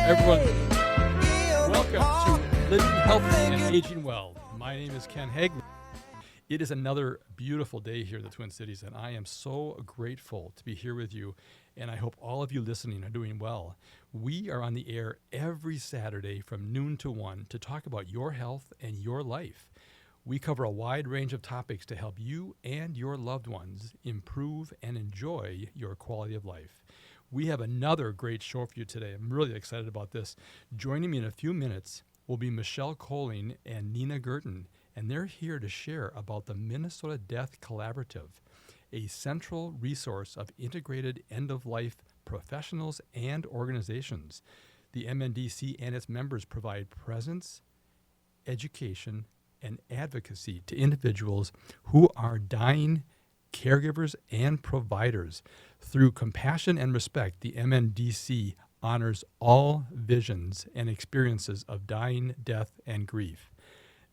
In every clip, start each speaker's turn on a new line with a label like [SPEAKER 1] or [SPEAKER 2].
[SPEAKER 1] Everyone, welcome to Living Healthy and Aging Well. My name is Ken Hagley. It is another beautiful day here in the Twin Cities, and I am so grateful to be here with you, and I hope all of you listening are doing well. We are on the air every Saturday from noon to 1 to talk about your health and your life. We cover a wide range of topics to help you and your loved ones improve and enjoy your quality of life. We have another great show for you today. I'm really excited about this. Joining me in a few minutes will be Michelle Colling and Nina Gurton, and they're here to share about the Minnesota Death Collaborative, a central resource of integrated end-of-life professionals and organizations. The MNDC and its members provide presence, education, and advocacy to individuals who are dying, caregivers, and providers. Through compassion and respect, the MNDC honors all visions and experiences of dying, death, and grief.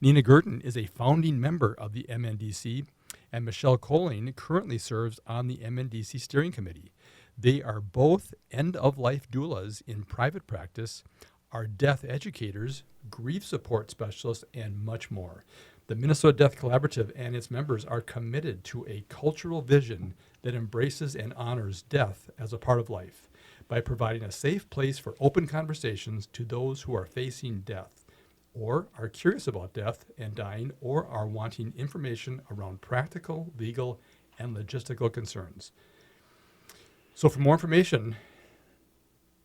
[SPEAKER 1] Nina Gurton is a founding member of the MNDC, and Michelle Colling currently serves on the MNDC Steering Committee. They are both end-of-life doulas in private practice, are death educators, grief support specialists, and much more. The Minnesota Death Collaborative and its members are committed to a cultural vision that embraces and honors death as a part of life by providing a safe place for open conversations to those who are facing death, or are curious about death and dying, or are wanting information around practical, legal, and logistical concerns. So for more information,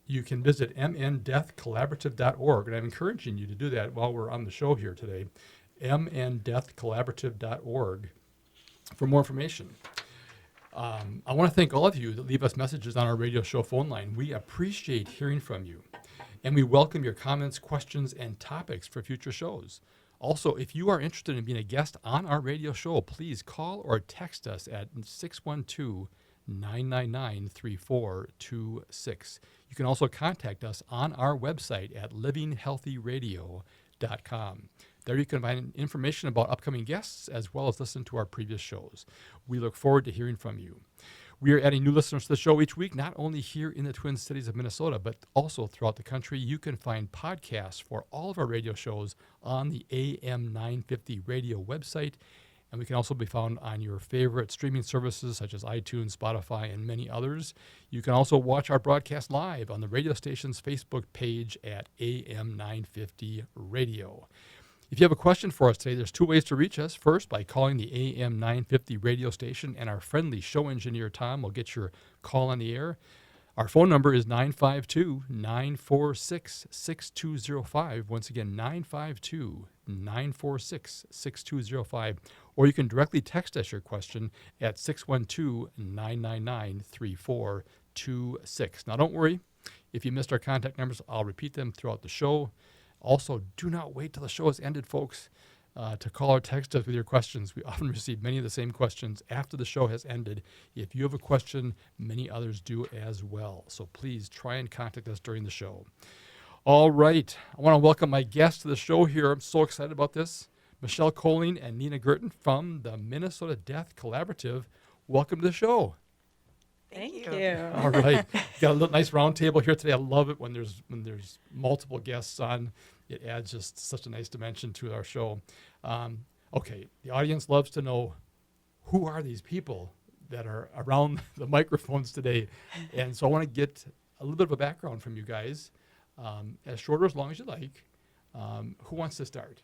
[SPEAKER 1] you can visit mndeathcollaborative.org, and I'm encouraging you to do that while we're on the show here today, mndeathcollaborative.org, for more information. I want to thank all of you that leave us messages on our radio show phone line. We appreciate hearing from you, and we welcome your comments, questions, and topics for future shows. Also, if you are interested in being a guest on our radio show, please call or text us at 612-999-3426. You can also contact us on our website at livinghealthyradio.com. There you can find information about upcoming guests as well as listen to our previous shows. We look forward to hearing from you. We are adding new listeners to the show each week, not only here in the Twin Cities of Minnesota, but also throughout the country. You can find podcasts for all of our radio shows on the AM 950 radio website, and we can also be found on your favorite streaming services such as iTunes, Spotify, and many others. You can also watch our broadcast live on the radio station's Facebook page at AM 950 Radio. If you have a question for us today, there's two ways to reach us. First, by calling the AM 950 radio station, and our friendly show engineer, Tom, will get your call on the air. Our phone number is 952-946-6205. Once again, 952-946-6205. Or you can directly text us your question at 612-999-3426. Now, don't worry. If you missed our contact numbers, I'll repeat them throughout the show. Also, do not wait till the show has ended, folks, to call or text us with your questions. We often receive many of the same questions after the show has ended. If you have a question, many others do as well. So please try and contact us during the show. All right. I want to welcome my guests to the show here. I'm so excited about this. Michelle Colling and Nina Gurton from the Minnesota Death Collaborative. Welcome to the show.
[SPEAKER 2] Thank you.
[SPEAKER 1] All right. Got a little nice round table here today. I love it when there's multiple guests on. It adds just such a nice dimension to our show. Okay, the audience loves to know, who are these people that are around the microphones today? And so I want to get a little bit of a background from you guys, as short or as long as you like. Who wants to start?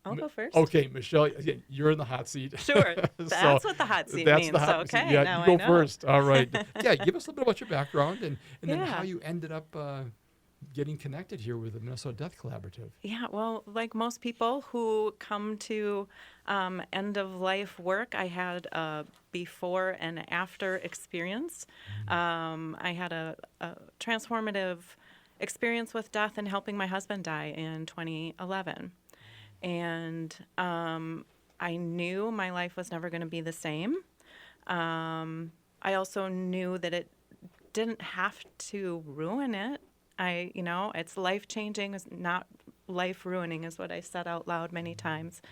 [SPEAKER 2] I'll go first.
[SPEAKER 1] Okay, Michelle, again, you're in the hot seat.
[SPEAKER 2] Sure. That's what the hot seat means. Okay,
[SPEAKER 1] yeah,
[SPEAKER 2] now
[SPEAKER 1] you
[SPEAKER 2] I
[SPEAKER 1] go
[SPEAKER 2] know.
[SPEAKER 1] first. All right. Yeah, give us a little bit about your background and then
[SPEAKER 2] Yeah.
[SPEAKER 1] how you ended up getting connected here with the Minnesota Death Collaborative.
[SPEAKER 2] Yeah, well, like most people who come to end-of-life work, I had a before and after experience. I had a transformative experience with death and helping my husband die in 2011. And I knew my life was never going to be the same. I also knew that it didn't have to ruin it. It's life-changing, it's not life-ruining is what I said out loud many times.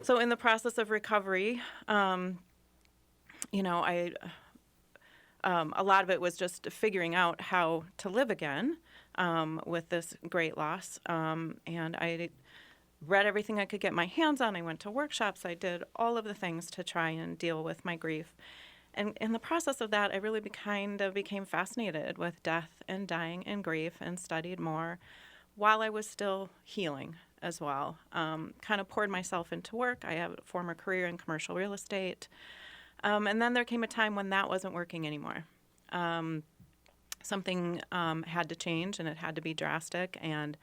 [SPEAKER 2] So in the process of recovery, I a lot of it was just figuring out how to live again with this great loss. And I read everything I could get my hands on. I went to workshops. I did all of the things to try and deal with my grief. And in the process of that, I really kind of became fascinated with death and dying and grief and studied more while I was still healing as well. Kind of poured myself into work. I have a former career in commercial real estate. And then there came a time when that wasn't working anymore. Something had to change, and it had to be drastic. And,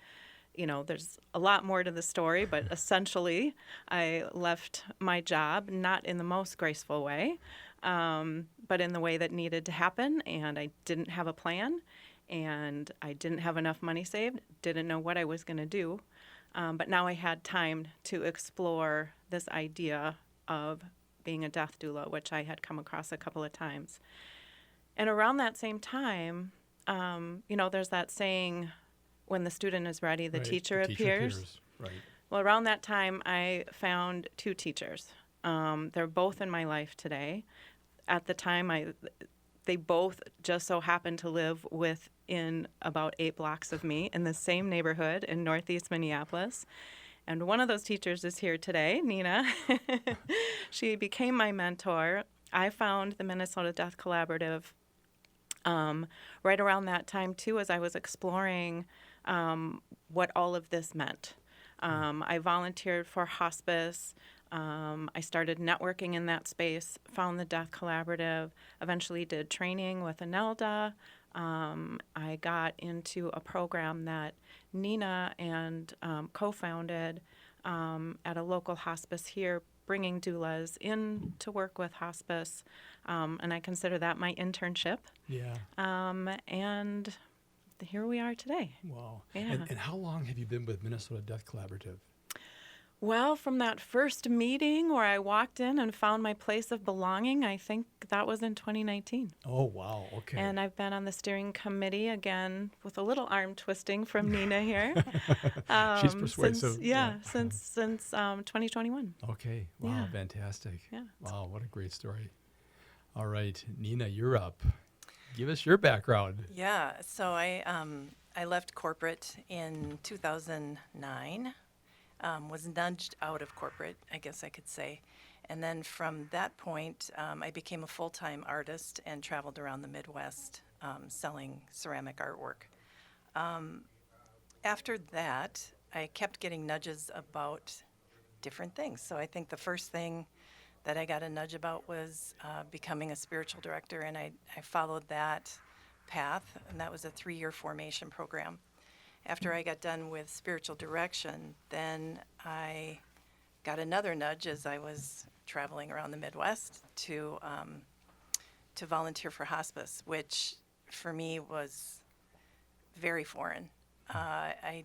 [SPEAKER 2] there's a lot more to the story, but essentially I left my job, not in the most graceful way, but in the way that needed to happen. And I didn't have a plan, and I didn't have enough money saved, didn't know what I was going to do. But now I had time to explore this idea of being a death doula, which I had come across a couple of times. And around that same time, there's that saying, when the student is ready, the teacher appears.
[SPEAKER 1] Right.
[SPEAKER 2] Well, around that time, I found two teachers. They're both in my life today. At the time, they both just so happened to live within about 8 blocks of me in the same neighborhood in Northeast Minneapolis. And one of those teachers is here today, Nina. She became my mentor. I found the Minnesota Death Collaborative right around that time, too, as I was exploring what all of this meant. I volunteered for hospice. I started networking in that space, found the Death Collaborative, eventually did training with ANELDA. I got into a program that Nina and co-founded at a local hospice here, bringing doulas in to work with hospice, and I consider that my internship.
[SPEAKER 1] Yeah.
[SPEAKER 2] And here we are today.
[SPEAKER 1] Wow.
[SPEAKER 2] Yeah.
[SPEAKER 1] And how long have you been with Minnesota Death Collaborative?
[SPEAKER 2] Well, from that first meeting where I walked in and found my place of belonging, I think that was in 2019.
[SPEAKER 1] Oh, wow. Okay.
[SPEAKER 2] And I've been on the steering committee again with a little arm twisting from Nina here.
[SPEAKER 1] She's persuasive.
[SPEAKER 2] Since 2021.
[SPEAKER 1] Okay. Wow.
[SPEAKER 2] Yeah.
[SPEAKER 1] Fantastic.
[SPEAKER 2] Yeah.
[SPEAKER 1] Wow. What a great story. All right. Nina, you're up. Give us your background.
[SPEAKER 3] Yeah, so I left corporate in 2009, was nudged out of corporate, I guess I could say. And then from that point, I became a full-time artist and traveled around the Midwest selling ceramic artwork. After that, I kept getting nudges about different things. So I think the first thing that I got a nudge about was becoming a spiritual director, and I followed that path, and that was a 3-year formation program. After I got done with spiritual direction, then I got another nudge as I was traveling around the Midwest to volunteer for hospice, which for me was very foreign. I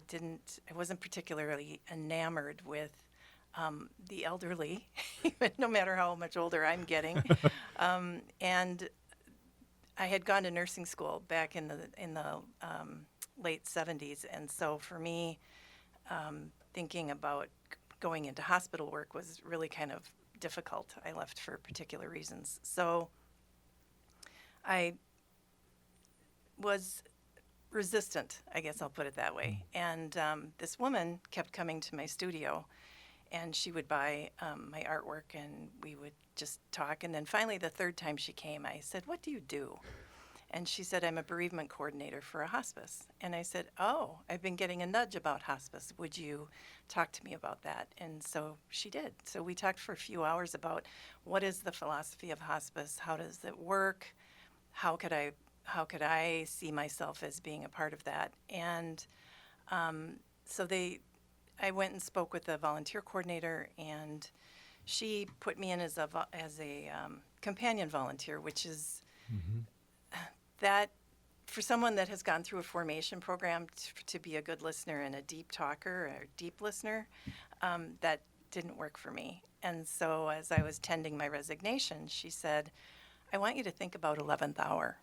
[SPEAKER 3] wasn't particularly enamored with the elderly, no matter how much older I'm getting. And I had gone to nursing school back in the late 70s, and so for me, thinking about going into hospital work was really kind of difficult. I left for particular reasons. So I was resistant, I guess I'll put it that way. And this woman kept coming to my studio, and she would buy my artwork, and we would just talk. And then finally, the third time she came, I said, "What do you do?" And she said, "I'm a bereavement coordinator for a hospice." And I said, "Oh, I've been getting a nudge about hospice. Would you talk to me about that?" And so she did. So we talked for a few hours about what is the philosophy of hospice, how does it work, how could I see myself as being a part of that. And so I went and spoke with the volunteer coordinator, and she put me in as a companion volunteer, which is that for someone that has gone through a formation program to be a good listener and a deep talker or a deep listener, that didn't work for me. And so as I was tending my resignation, she said, "I want you to think about 11th hour."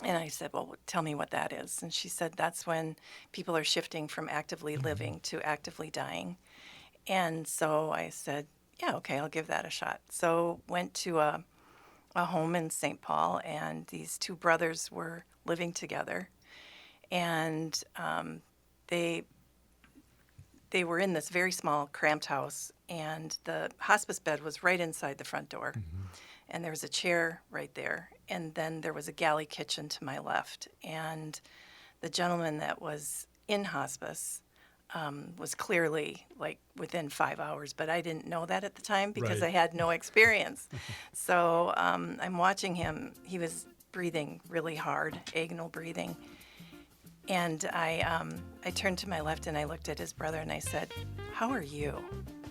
[SPEAKER 3] And I said, "Well, tell me what that is." And she said, "That's when people are shifting from actively living to actively dying." And so I said, "Yeah, okay, I'll give that a shot." So went to a a home in St. Paul, and these two brothers were living together. And they were in this very small, cramped house, and the hospice bed was right inside the front door. And there was a chair right there. And then there was a galley kitchen to my left. And the gentleman that was in hospice was clearly like within 5 hours, but I didn't know that at the time because
[SPEAKER 1] Right.
[SPEAKER 3] I had no experience. So I'm watching him. He was breathing really hard, agonal breathing. And I turned to my left and I looked at his brother and I said, "How are you?"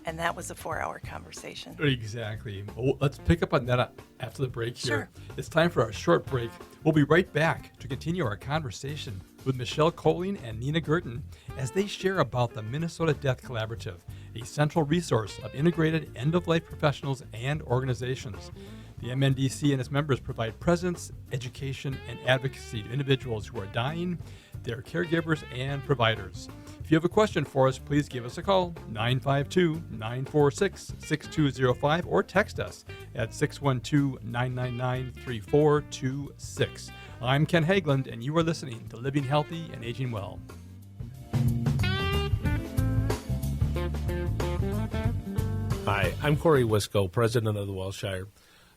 [SPEAKER 3] And that was a 4-hour conversation.
[SPEAKER 1] Exactly. Well, let's pick up on that after the break here.
[SPEAKER 3] Sure.
[SPEAKER 1] It's time for a short break. We'll be right back to continue our conversation with Michelle Coling and Nina Gurton as they share about the Minnesota Death Collaborative, a central resource of integrated end-of-life professionals and organizations. The MNDC and its members provide presence, education, and advocacy to individuals who are dying, their caregivers, and providers. If you have a question for us, please give us a call, 952-946-6205, or text us at 612-999-3426. I'm Ken Hageland, and you are listening to Living Healthy and Aging Well.
[SPEAKER 4] Hi, I'm Corey Wisco, president of the Welshire.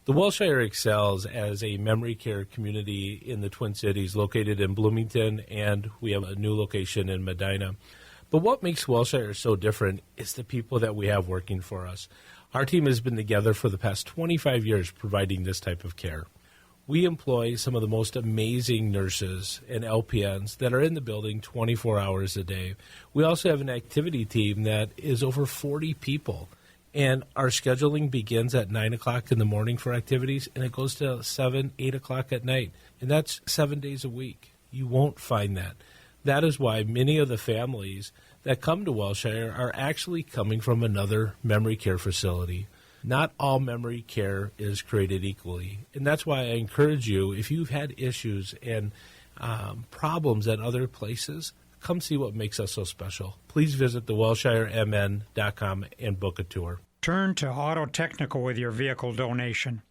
[SPEAKER 4] The Welshire excels as a memory care community in the Twin Cities, located in Bloomington, and we have a new location in Medina. But what makes Welshire so different is the people that we have working for us. Our team has been together for the past 25 years providing this type of care. We employ some of the most amazing nurses and LPNs that are in the building 24 hours a day. We also have an activity team that is over 40 people. And our scheduling begins at 9 o'clock in the morning for activities, and it goes to 7, 8 o'clock at night. And that's 7 days a week. You won't find that. That is why many of the families that come to Welshire are actually coming from another memory care facility. Not all memory care is created equally. And that's why I encourage you, if you've had issues and problems at other places, come see what makes us so special. Please visit thewelshiremn.com and book a tour.
[SPEAKER 5] Turn to Auto Technical with your vehicle donation.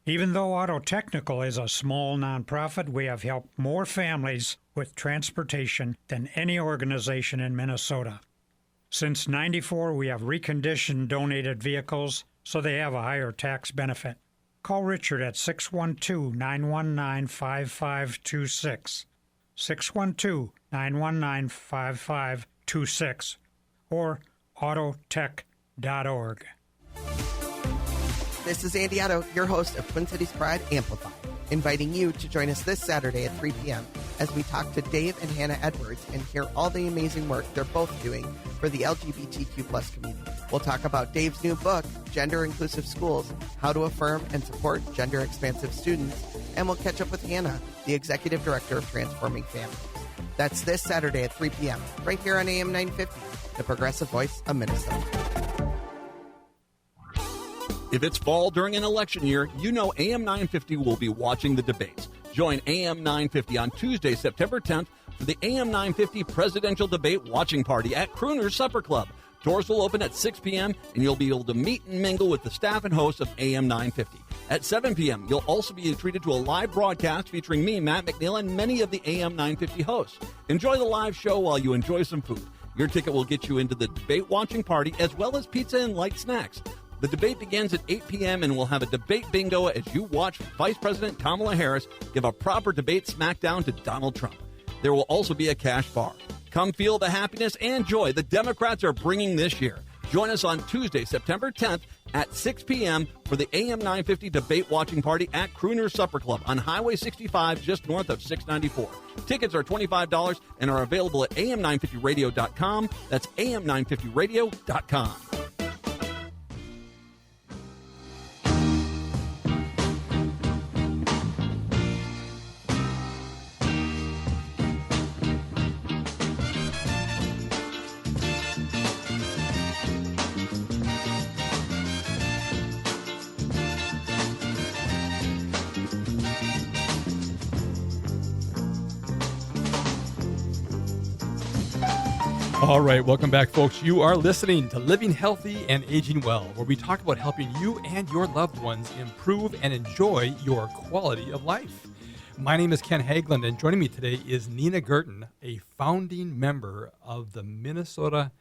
[SPEAKER 5] Even though Auto Technical is a small nonprofit, we have helped more families with transportation than any organization in Minnesota. Since '94, we have reconditioned donated vehicles so they have a higher tax benefit. Call Richard at 612-919-5526. 612-919-5526 or autotech.org.
[SPEAKER 6] This is Andy Otto, your host of Twin Cities Pride Amplified, inviting you to join us this Saturday at 3 p.m. as we talk to Dave and Hannah Edwards and hear all the amazing work they're both doing for the LGBTQ plus community. We'll talk about Dave's new book, Gender Inclusive Schools, How to Affirm and Support Gender Expansive Students, and we'll catch up with Hannah, the Executive Director of Transforming Families. That's this Saturday at 3 p.m., right here on AM 950, the progressive voice of Minnesota.
[SPEAKER 7] If it's fall during an election year, you know AM 950 will be watching the debates. Join AM 950 on Tuesday, September 10th for the AM 950 Presidential Debate Watching Party at Crooner's Supper Club. Doors will open at 6 p.m., and you'll be able to meet and mingle with the staff and hosts of AM 950. At 7 p.m., you'll also be treated to a live broadcast featuring me, Matt McNeil, and many of the AM 950 hosts. Enjoy the live show while you enjoy some food. Your ticket will get you into the debate watching party as well as pizza and light snacks. The debate begins at 8 p.m. and we'll have a debate bingo as you watch Vice President Kamala Harris give a proper debate smackdown to Donald Trump. There will also be a cash bar. Come feel the happiness and joy the Democrats are bringing this year. Join us on Tuesday, September 10th at 6 p.m. for the AM 950 debate watching party at Crooner's Supper Club on Highway 65 just north of 694. Tickets are $25 and are available at am950radio.com. That's am950radio.com.
[SPEAKER 1] All right, welcome back, folks. You are listening to Living Healthy and Aging Well, where we talk about helping you and your loved ones improve and enjoy your quality of life. My name is Ken Haglund, and joining me today is Nina Gurton, a founding member of the Minnesota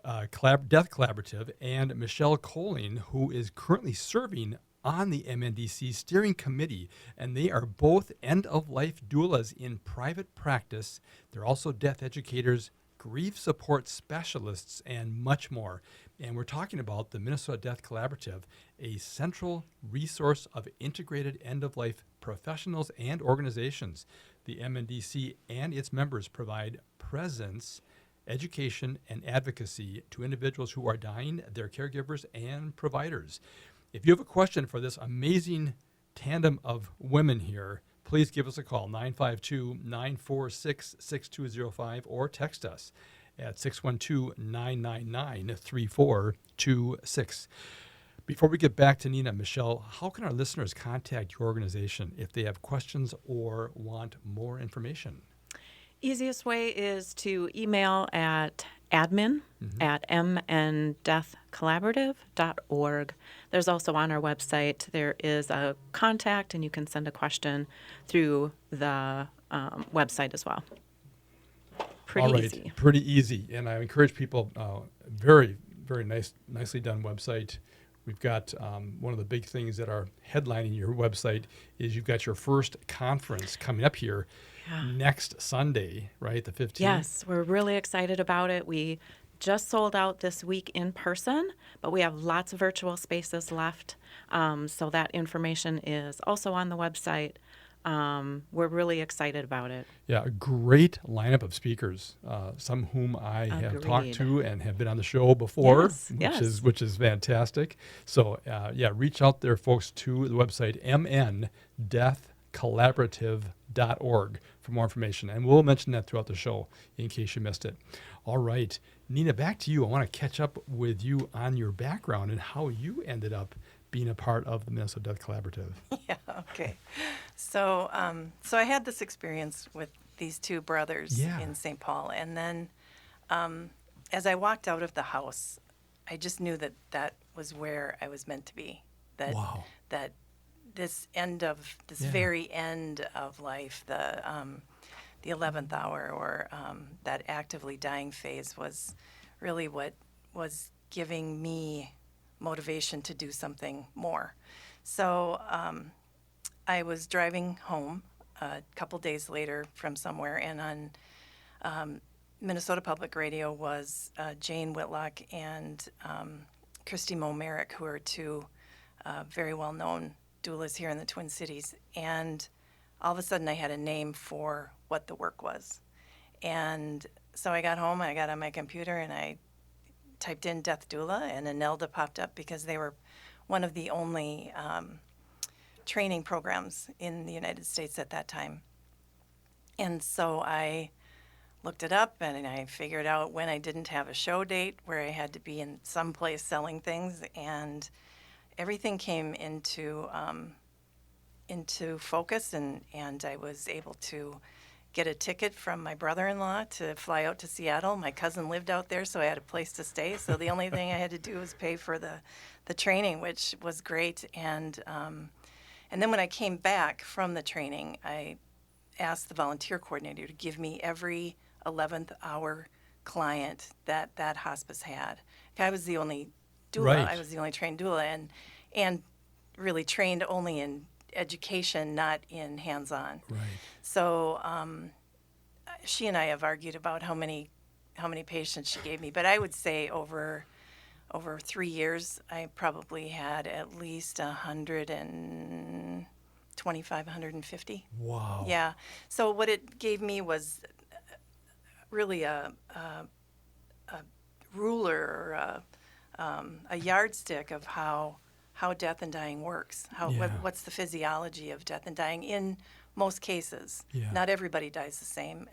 [SPEAKER 1] Death Collaborative, and Michelle Coling, who is currently serving on the MNDC steering committee, and they are both end-of-life doulas in private practice. They're also death educators, grief support specialists, and much more. And we're talking about the Minnesota Death Collaborative, a central resource of integrated end-of-life professionals and organizations. The MNDC and its members provide presence, education, and advocacy to individuals who are dying, their caregivers, and providers. If you have a question for this amazing tandem of women here, please give us a call, 952-946-6205, or text us at 612-999-3426. Before we get back to Nina, Michelle, how can our listeners contact your organization if they have questions or want more information?
[SPEAKER 2] Easiest way is to email at admin at mndeathcollaborative.org. There's also on our website, there is a contact, and you can send a question through the website as well. Pretty
[SPEAKER 1] All right,
[SPEAKER 2] easy.
[SPEAKER 1] pretty easy. And I encourage people, very, very nicely done website. We've got one of the big things that are headlining your website is you've got your first conference coming up here next Sunday, right, the 15th?
[SPEAKER 2] Yes, we're really excited about it. We just sold out this week in person, but we have lots of virtual spaces left. So that information is also on the website. We're really excited about it.
[SPEAKER 1] Yeah, a great lineup of speakers, some whom I have talked
[SPEAKER 2] Agreed.
[SPEAKER 1] to and have been on the show before,
[SPEAKER 2] Yes,
[SPEAKER 1] which is fantastic. So, reach out there, folks, to the website mndeathcollaborative.org for more information. And we'll mention that throughout the show in case you missed it. All right, Nina, back to you. I want to catch up with you on your background and how you ended up being a part of the Minnesota Death Collaborative.
[SPEAKER 3] Yeah, okay. So I had this experience with these two brothers in St. Paul. And then as I walked out of the house, I just knew that that was where I was meant to be. That this very end of life, the 11th hour, or that actively dying phase, was really what was giving me motivation to do something more. So I was driving home a couple days later from somewhere, and on Minnesota Public Radio was Jane Whitlock and Christy Moe Merrick, who are two very well-known doulas here in the Twin Cities. And all of a sudden I had a name for what the work was. And so I got home, I got on my computer, and I typed in death doula, and ANELDA popped up because they were one of the only training programs in the United States at that time. And so I looked it up, and I figured out when I didn't have a show date, where I had to be in some place selling things, and everything came into focus, and I was able to get a ticket from my brother-in-law to fly out to Seattle. My cousin lived out there, so I had a place to stay. So the only thing I had to do was pay for the training, which was great. And then when I came back from the training, I asked the volunteer coordinator to give me every 11th hour client that hospice had. I was the only doula.
[SPEAKER 1] Right.
[SPEAKER 3] I was the only trained doula, and really trained only in education, not in hands-on.
[SPEAKER 1] Right.
[SPEAKER 3] So she and I have argued about how many patients she gave me, but I would say over 3 years, I probably had at least 125, 150.
[SPEAKER 1] Wow.
[SPEAKER 3] Yeah. So what it gave me was really a ruler, or a yardstick of how death and dying works. What's the physiology of death and dying in most cases?
[SPEAKER 1] Yeah.
[SPEAKER 3] Not everybody dies the same.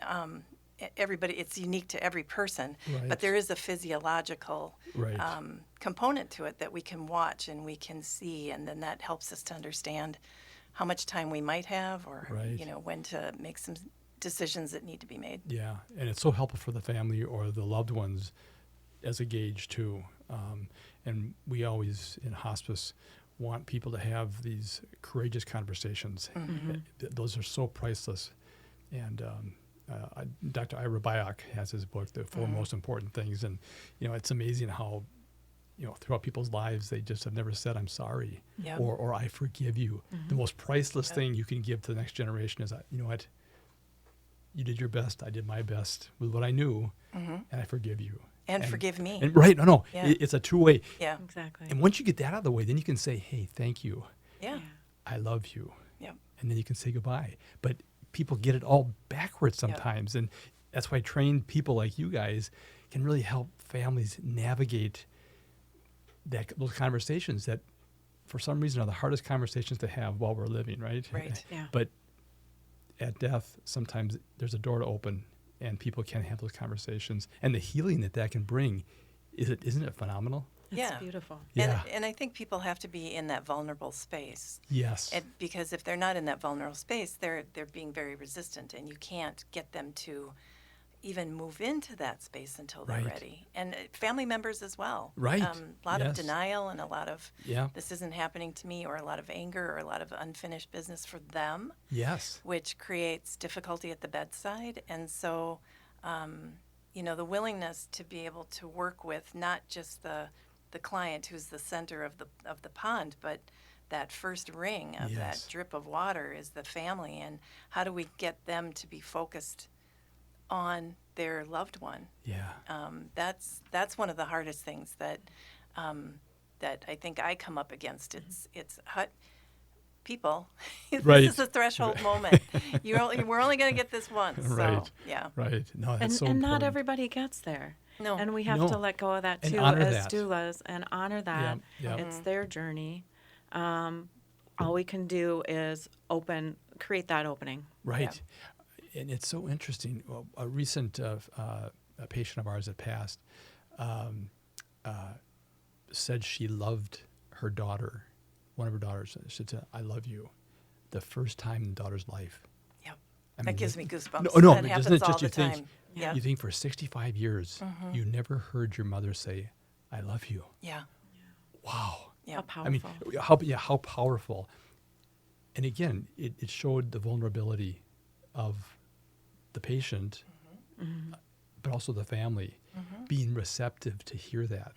[SPEAKER 3] It's unique to every person,
[SPEAKER 1] Right.
[SPEAKER 3] but there is a physiological
[SPEAKER 1] Right.
[SPEAKER 3] component to it that we can watch and we can see, and then that helps us to understand how much time we might have, or
[SPEAKER 1] Right.
[SPEAKER 3] when to make some decisions that need to be made.
[SPEAKER 1] Yeah, and it's so helpful for the family or the loved ones as a gauge too. And we always in hospice want people to have these courageous conversations. Those are so priceless. And Dr. Ira Byock has his book, The Four Most Important Things, and it's amazing how throughout people's lives they just have never said I'm sorry
[SPEAKER 3] Yep.
[SPEAKER 1] or I forgive you. The most priceless thing you can give to the next generation is, you know what, you did your best, I did my best with what I knew, and I forgive you.
[SPEAKER 3] And forgive me.
[SPEAKER 1] And right, no,
[SPEAKER 3] Yeah.
[SPEAKER 1] it's a two-way.
[SPEAKER 3] Yeah.
[SPEAKER 2] Exactly.
[SPEAKER 1] And once you get that out of the way, then you can say, hey, thank you,
[SPEAKER 3] Yeah.
[SPEAKER 1] I love you.
[SPEAKER 3] Yep.
[SPEAKER 1] And then you can say goodbye. But people get it all backwards sometimes. And that's why trained people like you guys can really help families navigate those conversations that for some reason are the hardest conversations to have while we're living, right?
[SPEAKER 3] Right.
[SPEAKER 2] Yeah.
[SPEAKER 1] But at death, sometimes there's a door to open and people can have those conversations. And the healing that can bring, isn't it phenomenal?
[SPEAKER 2] It's
[SPEAKER 3] Yeah.
[SPEAKER 2] beautiful.
[SPEAKER 1] Yeah.
[SPEAKER 3] And I think people have to be in that vulnerable space.
[SPEAKER 1] Yes.
[SPEAKER 3] Because if they're not in that vulnerable space, they're being very resistant, and you can't get them to even move into that space until they're
[SPEAKER 1] Right.
[SPEAKER 3] ready. And family members as well.
[SPEAKER 1] Right.
[SPEAKER 3] A lot
[SPEAKER 1] Yes.
[SPEAKER 3] of denial and a lot of
[SPEAKER 1] Yeah.
[SPEAKER 3] this isn't happening to me, or a lot of anger or a lot of unfinished business for them,
[SPEAKER 1] Yes.
[SPEAKER 3] which creates difficulty at the bedside. And so, the willingness to be able to work with not just the client who's the center of the pond, but that first ring of
[SPEAKER 1] Yes.
[SPEAKER 3] that drip of water is the family, and how do we get them to be focused on their loved one?
[SPEAKER 1] Yeah.
[SPEAKER 3] That's one of the hardest things that I think I come up against. It's people.
[SPEAKER 1] Right.
[SPEAKER 3] This is a threshold moment. We're only going to get this once.
[SPEAKER 1] Right.
[SPEAKER 3] So, yeah.
[SPEAKER 1] Right. No, that's
[SPEAKER 2] And,
[SPEAKER 1] so
[SPEAKER 2] and not
[SPEAKER 1] important.
[SPEAKER 2] everybody gets there.
[SPEAKER 3] No.
[SPEAKER 2] And we have
[SPEAKER 1] No.
[SPEAKER 2] to let go of that
[SPEAKER 1] And
[SPEAKER 2] too
[SPEAKER 1] honor
[SPEAKER 2] as
[SPEAKER 1] that.
[SPEAKER 2] doulas and honor that.
[SPEAKER 1] Yeah.
[SPEAKER 2] It's their journey. All we can do is create that opening.
[SPEAKER 1] Right. And it's so interesting. Well, a recent a patient of ours that passed said she loved her daughter. One of her daughters said, I love you, the first time in the daughter's life.
[SPEAKER 3] Yep.
[SPEAKER 1] I
[SPEAKER 3] That
[SPEAKER 1] mean,
[SPEAKER 3] gives me goosebumps.
[SPEAKER 1] No,
[SPEAKER 3] That
[SPEAKER 1] but
[SPEAKER 3] happens
[SPEAKER 1] doesn't it
[SPEAKER 3] all
[SPEAKER 1] just
[SPEAKER 3] the
[SPEAKER 1] you think,
[SPEAKER 3] time. Yeah.
[SPEAKER 1] you think for 65 years, you never heard your mother say, I love you.
[SPEAKER 3] Yeah.
[SPEAKER 1] Wow.
[SPEAKER 3] Yeah.
[SPEAKER 2] How powerful.
[SPEAKER 1] I mean, how powerful. And again, it showed the vulnerability of the patient, but also the family being receptive to hear that,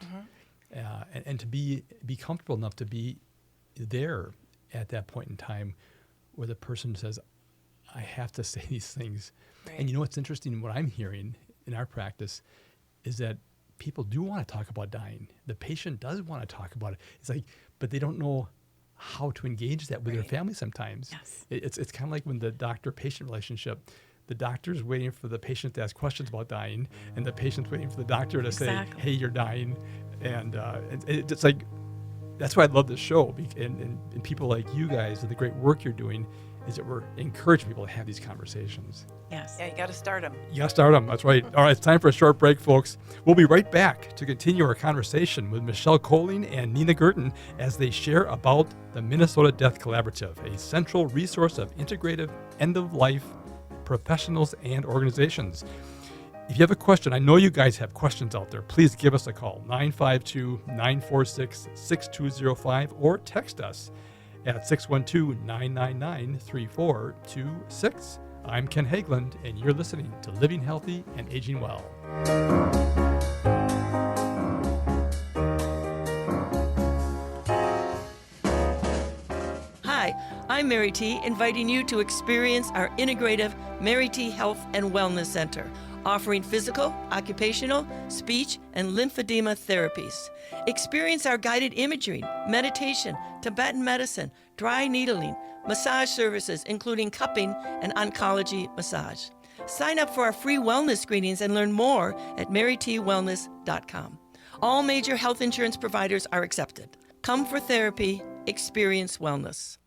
[SPEAKER 1] and to be comfortable enough to be there at that point in time where the person says, I have to say these things.
[SPEAKER 3] Right.
[SPEAKER 1] And what's interesting, what I'm hearing in our practice is that people do want to talk about dying. The patient does want to talk about it. It's like, but they don't know how to engage that with their
[SPEAKER 3] Right.
[SPEAKER 1] family sometimes.
[SPEAKER 2] Yes.
[SPEAKER 1] It's kind of like when the doctor-patient relationship, the doctor's waiting for the patient to ask questions about dying, and the patient's waiting for the doctor to
[SPEAKER 2] Exactly.
[SPEAKER 1] say, hey, you're dying. And it's like, that's why I love this show. And people like you guys and the great work you're doing is that we're encouraging people to have these conversations.
[SPEAKER 2] Yes.
[SPEAKER 3] Yeah, you got to start them.
[SPEAKER 1] You got to start them. That's right. All right, it's time for a short break, folks. We'll be right back to continue our conversation with Michelle Coling and Nina Gurton as they share about the Minnesota Death Collaborative, a central resource of integrative end-of-life professionals and organizations. If you have a question, I know you guys have questions out there, please give us a call, 952-946-6205, or text us at 612-999-3426. I'm Ken Hageland, and you're listening to Living Healthy and Aging Well.
[SPEAKER 8] Hi, I'm Mary T, inviting you to experience our integrative Mary T Health and Wellness Center, offering physical, occupational, speech, and lymphedema therapies. Experience our guided imagery, meditation, Tibetan medicine, dry needling, massage services, including cupping and oncology massage. Sign up for our free wellness screenings and learn more at marytwellness.com. All major health insurance providers are accepted. Come for therapy, experience wellness.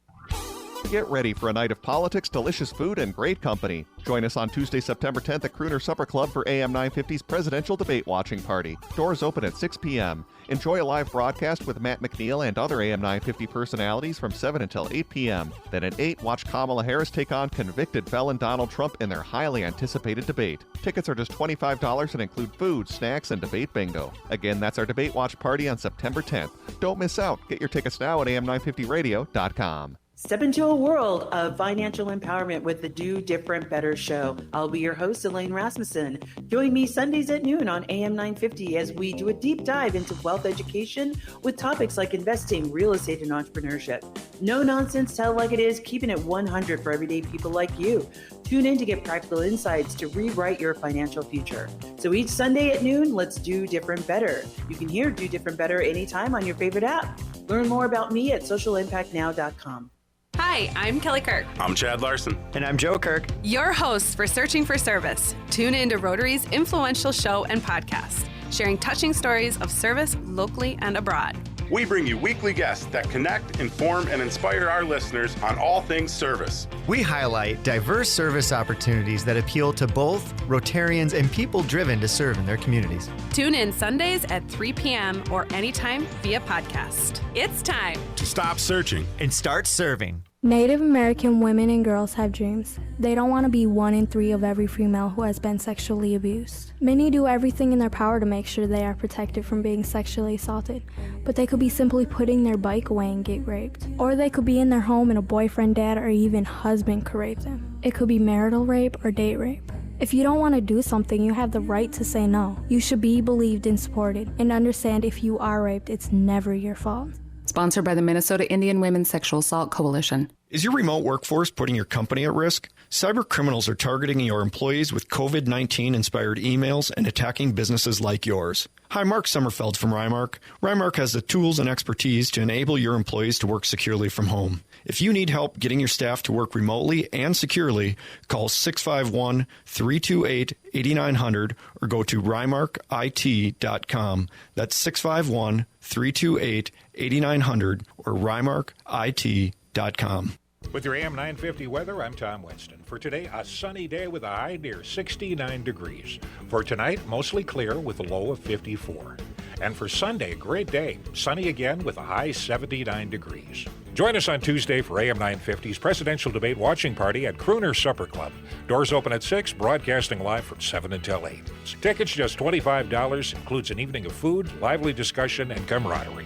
[SPEAKER 9] Get ready for a night of politics, delicious food, and great company. Join us on Tuesday, September 10th at Crooner Supper Club for AM 950's Presidential Debate Watching Party. Doors open at 6 p.m. Enjoy a live broadcast with Matt McNeil and other AM 950 personalities from 7 until 8 p.m. Then at 8, watch Kamala Harris take on convicted felon Donald Trump in their highly anticipated debate. Tickets are just $25 and include food, snacks, and debate bingo. Again, that's our Debate Watch Party on September 10th. Don't miss out. Get your tickets now at am950radio.com.
[SPEAKER 10] Step into a world of financial empowerment with the Do Different Better show. I'll be your host, Elaine Rasmussen. Join me Sundays at noon on AM 950 as we do a deep dive into wealth education with topics like investing, real estate, and entrepreneurship. No nonsense, tell it like it is, keeping it 100 for everyday people like you. Tune in to get practical insights to rewrite your financial future. So each Sunday at noon, let's do different better. You can hear Do Different Better anytime on your favorite app. Learn more about me at socialimpactnow.com.
[SPEAKER 11] Hi, I'm Kelly Kirk.
[SPEAKER 12] I'm Chad Larson.
[SPEAKER 13] And I'm Joe Kirk.
[SPEAKER 11] Your hosts for Searching for Service. Tune in to Rotary's influential show and podcast, sharing touching stories of service locally and abroad.
[SPEAKER 12] We bring you weekly guests that connect, inform, and inspire our listeners on all things service.
[SPEAKER 13] We highlight diverse service opportunities that appeal to both Rotarians and people driven to serve in their communities.
[SPEAKER 11] Tune in Sundays at 3 p.m. or anytime via podcast. It's time
[SPEAKER 12] to stop searching
[SPEAKER 13] and start serving.
[SPEAKER 14] Native American women and girls have dreams. They don't want to be 1 in 3 of every female who has been sexually abused. Many do everything in their power to make sure they are protected from being sexually assaulted, but they could be simply putting their bike away and get raped. Or they could be in their home and a boyfriend, dad, or even husband could rape them. It could be marital rape or date rape. If you don't want to do something, you have the right to say no. You should be believed and supported, and understand if you are raped, it's never your fault.
[SPEAKER 15] Sponsored by the Minnesota Indian Women's Sexual Assault Coalition.
[SPEAKER 16] Is your remote workforce putting your company at risk? Cyber criminals are targeting your employees with COVID-19 inspired emails and attacking businesses like yours. Hi, Mark Sommerfeld from Rymark. Rymark has the tools and expertise to enable your employees to work securely from home. If you need help getting your staff to work remotely and securely, call 651-328-8900 or go to rymarkit.com. That's 651-328-8900 or rymarkit.com.
[SPEAKER 17] With your AM 950 weather, I'm Tom Winston. For today, a sunny day with a high near 69 degrees. For tonight, mostly clear with a low of 54. And for Sunday, a great day, sunny again with a high 79 degrees. Join us on Tuesday for AM 950's Presidential Debate Watching Party at Crooner Supper Club. Doors open at 6, broadcasting live from 7 until 8. Tickets just $25, includes an evening of food, lively discussion, and camaraderie.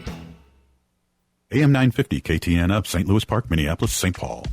[SPEAKER 18] AM 950 KTN up, St. Louis Park, Minneapolis, St. Paul.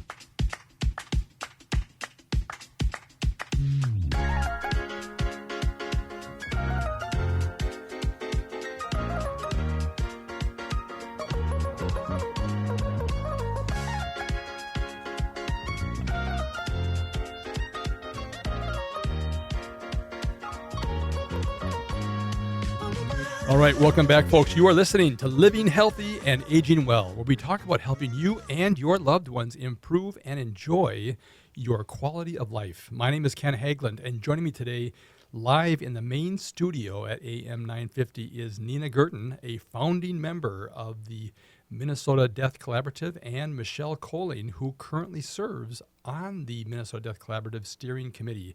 [SPEAKER 1] All right, welcome back, folks. You are listening to Living Healthy and Aging Well, where we talk about helping you and your loved ones improve and enjoy your quality of life. My name is Ken Haglund, and joining me today live in the main studio at AM 950 is Nina Gurton, a founding member of the Minnesota Death Collaborative, and Michelle Coling, who currently serves on the Minnesota Death Collaborative Steering Committee.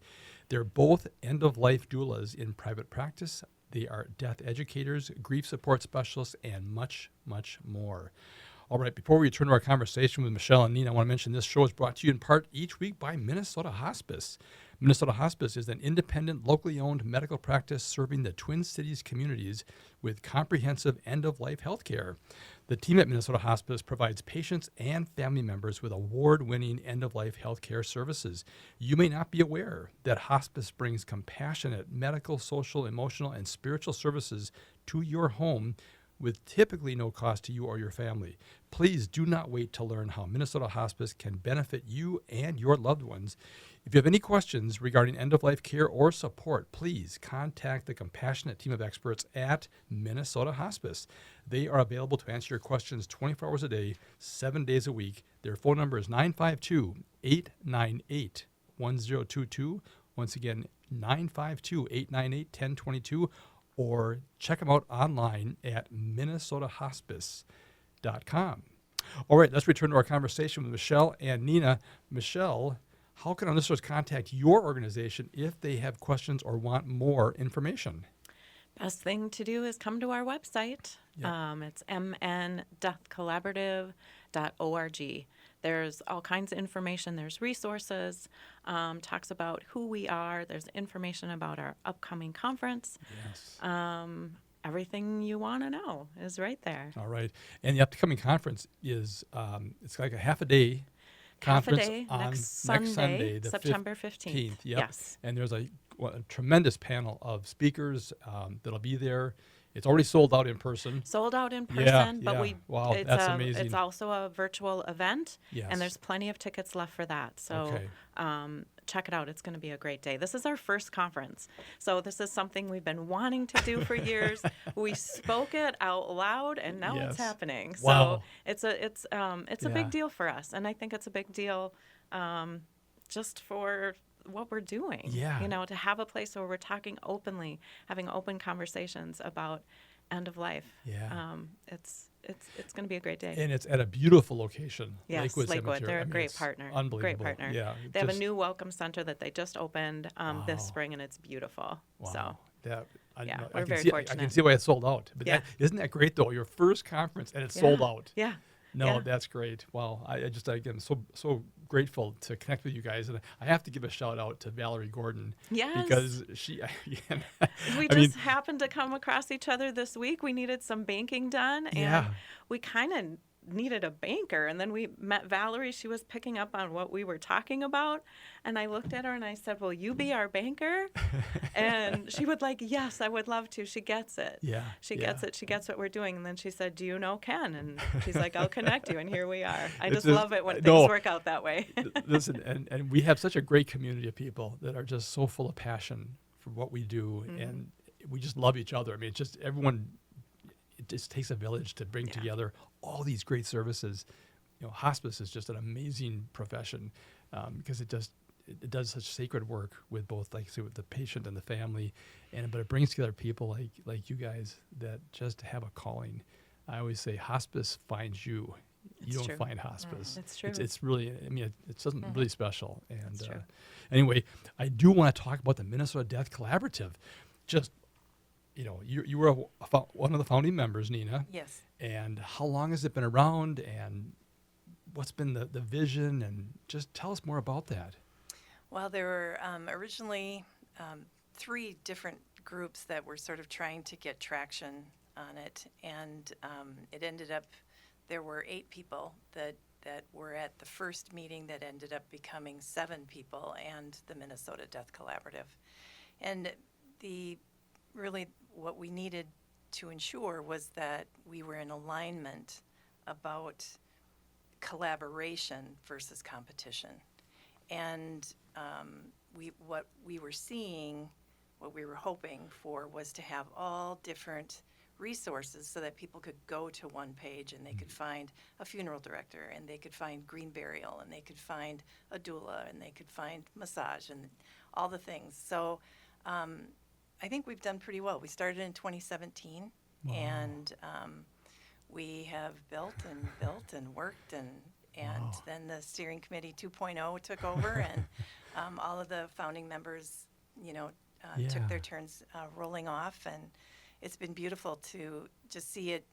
[SPEAKER 1] They're both end-of-life doulas in private practice. They are death educators, grief support specialists, and much, much more. All right, before we return to our conversation with Michelle and Nina, I want to mention this show is brought to you in part each week by Minnesota Hospice. Minnesota Hospice is an independent, locally owned medical practice serving the Twin Cities communities with comprehensive end-of-life health care. The team at Minnesota Hospice provides patients and family members with award-winning end-of-life health care services. You may not be aware that hospice brings compassionate medical, social, emotional, and spiritual services to your home with typically no cost to you or your family. Please do not wait to learn how Minnesota Hospice can benefit you and your loved ones. If you have any questions regarding end-of-life care or support, please contact the compassionate team of experts at Minnesota Hospice. They are available to answer your questions 24 hours a day, 7 days a week. Their phone number is 952-898-1022. Once again, 952-898-1022. Or check them out online at minnesotahospice.com. All right, let's return to our conversation with Michelle and Nina. Michelle, how can our listeners contact your organization if they have questions or want more information?
[SPEAKER 2] Best thing to do is come to our website.
[SPEAKER 1] Yep.
[SPEAKER 2] It's mndeathcollaborative.org. There's all kinds of information. There's resources, talks about who we are. There's information about our upcoming conference.
[SPEAKER 1] Yes.
[SPEAKER 2] Everything you want to know is right there.
[SPEAKER 1] All right. And the upcoming conference is, it's like a half a day conference
[SPEAKER 2] Half a day,
[SPEAKER 1] on
[SPEAKER 2] next Sunday,
[SPEAKER 1] the
[SPEAKER 2] September 15th.
[SPEAKER 1] Yep.
[SPEAKER 2] Yes.
[SPEAKER 1] And there's a tremendous panel of speakers that'll be there. It's already sold out in person.
[SPEAKER 2] Sold out in person,
[SPEAKER 1] Yeah,
[SPEAKER 2] but
[SPEAKER 1] yeah. Wow, that's amazing.
[SPEAKER 2] It's also a virtual event,
[SPEAKER 1] Yes.
[SPEAKER 2] and there's plenty of tickets left for that. So
[SPEAKER 1] Okay.
[SPEAKER 2] check it out. It's going to be a great day. This is our first conference, so this is something we've been wanting to do for years. We spoke it out loud, and now
[SPEAKER 1] Yes.
[SPEAKER 2] it's happening.
[SPEAKER 1] Wow.
[SPEAKER 2] So it's a
[SPEAKER 1] Yeah.
[SPEAKER 2] big deal for us, and I think it's a big deal just for what we're doing.
[SPEAKER 1] Yeah.
[SPEAKER 2] You know, to have a place where we're talking openly, having open conversations about end of life.
[SPEAKER 1] Yeah.
[SPEAKER 2] It's going to be a great day.
[SPEAKER 1] And it's at a beautiful location.
[SPEAKER 2] Yes,
[SPEAKER 1] Lakewood
[SPEAKER 2] Lakewood.
[SPEAKER 1] Cemetery.
[SPEAKER 2] They're
[SPEAKER 1] I
[SPEAKER 2] a
[SPEAKER 1] mean,
[SPEAKER 2] great
[SPEAKER 1] it's
[SPEAKER 2] partner.
[SPEAKER 1] Unbelievable.
[SPEAKER 2] Great partner.
[SPEAKER 1] Yeah.
[SPEAKER 2] They have a
[SPEAKER 1] just-
[SPEAKER 2] new welcome center that they just opened this
[SPEAKER 1] Wow.
[SPEAKER 2] spring, and it's beautiful.
[SPEAKER 1] Wow.
[SPEAKER 2] So
[SPEAKER 1] That,
[SPEAKER 2] yeah,
[SPEAKER 1] know,
[SPEAKER 2] we're
[SPEAKER 1] can
[SPEAKER 2] very
[SPEAKER 1] see, I
[SPEAKER 2] fortunate.
[SPEAKER 1] can see why it's sold out. But
[SPEAKER 2] Yeah.
[SPEAKER 1] isn't that great, though? Your first conference, and it's sold
[SPEAKER 2] Yeah.
[SPEAKER 1] out.
[SPEAKER 2] Yeah.
[SPEAKER 1] No,
[SPEAKER 2] Yeah.
[SPEAKER 1] that's great. Wow. I just, again, so grateful to connect with you guys. And I have to give a shout out to Valerie Gordon.
[SPEAKER 2] Yes.
[SPEAKER 1] Because she,
[SPEAKER 2] We
[SPEAKER 1] I mean,
[SPEAKER 2] just happened to come across each other this week. We needed some banking done, and
[SPEAKER 1] Yeah.
[SPEAKER 2] we kind of needed a banker. And then we met Valerie. She was picking up on what we were talking about. And I looked at her and I said, "Will you be our banker?" And she would like, "Yes, I would love to." She gets it.
[SPEAKER 1] Yeah,
[SPEAKER 2] She
[SPEAKER 1] yeah.
[SPEAKER 2] gets it. She gets what we're doing. And then she said, "Do you know Ken?" And she's like, "I'll connect you." And here we are. I
[SPEAKER 1] It's
[SPEAKER 2] just love it when
[SPEAKER 1] no,
[SPEAKER 2] things work out that way.
[SPEAKER 1] Listen, and we have such a great community of people that are just so full of passion for what we do.
[SPEAKER 2] Mm-hmm.
[SPEAKER 1] And we just love each other. I mean, it's just everyone, it just takes a village to bring together all these great services. You know, hospice is just an amazing profession because it does such sacred work with both, like, say, with the patient and the family, but it brings together people like you guys that just have a calling. I always say hospice finds you. You
[SPEAKER 2] It's
[SPEAKER 1] don't
[SPEAKER 2] true.
[SPEAKER 1] find hospice.
[SPEAKER 2] It's true.
[SPEAKER 1] It's really, I mean, it's something really special. And
[SPEAKER 2] It's true.
[SPEAKER 1] Anyway, I do want to talk about the Minnesota Death Collaborative. Just, you know, you were one of the founding members, Nina.
[SPEAKER 3] Yes.
[SPEAKER 1] And how long has it been around, and what's been the vision, and just tell us more about that.
[SPEAKER 3] Well, there were originally 3 different groups that were sort of trying to get traction on it, and it ended up, there were 8 people that were at the first meeting that ended up becoming 7 people and the Minnesota Death Collaborative. And really what we needed to ensure was that we were in alignment about collaboration versus competition. And what we were seeing, what we were hoping for, was to have all different resources so that people could go to one page and they could find a funeral director, and they could find green burial, and they could find a doula, and they could find massage, and all the things. So I think we've done pretty well. We started in 2017,
[SPEAKER 1] Wow.
[SPEAKER 3] and we have built and worked, and
[SPEAKER 1] Wow.
[SPEAKER 3] then the steering committee 2.0 took over, and all of the founding members, took
[SPEAKER 1] Yeah.
[SPEAKER 3] their turns rolling off, and it's been beautiful to just see it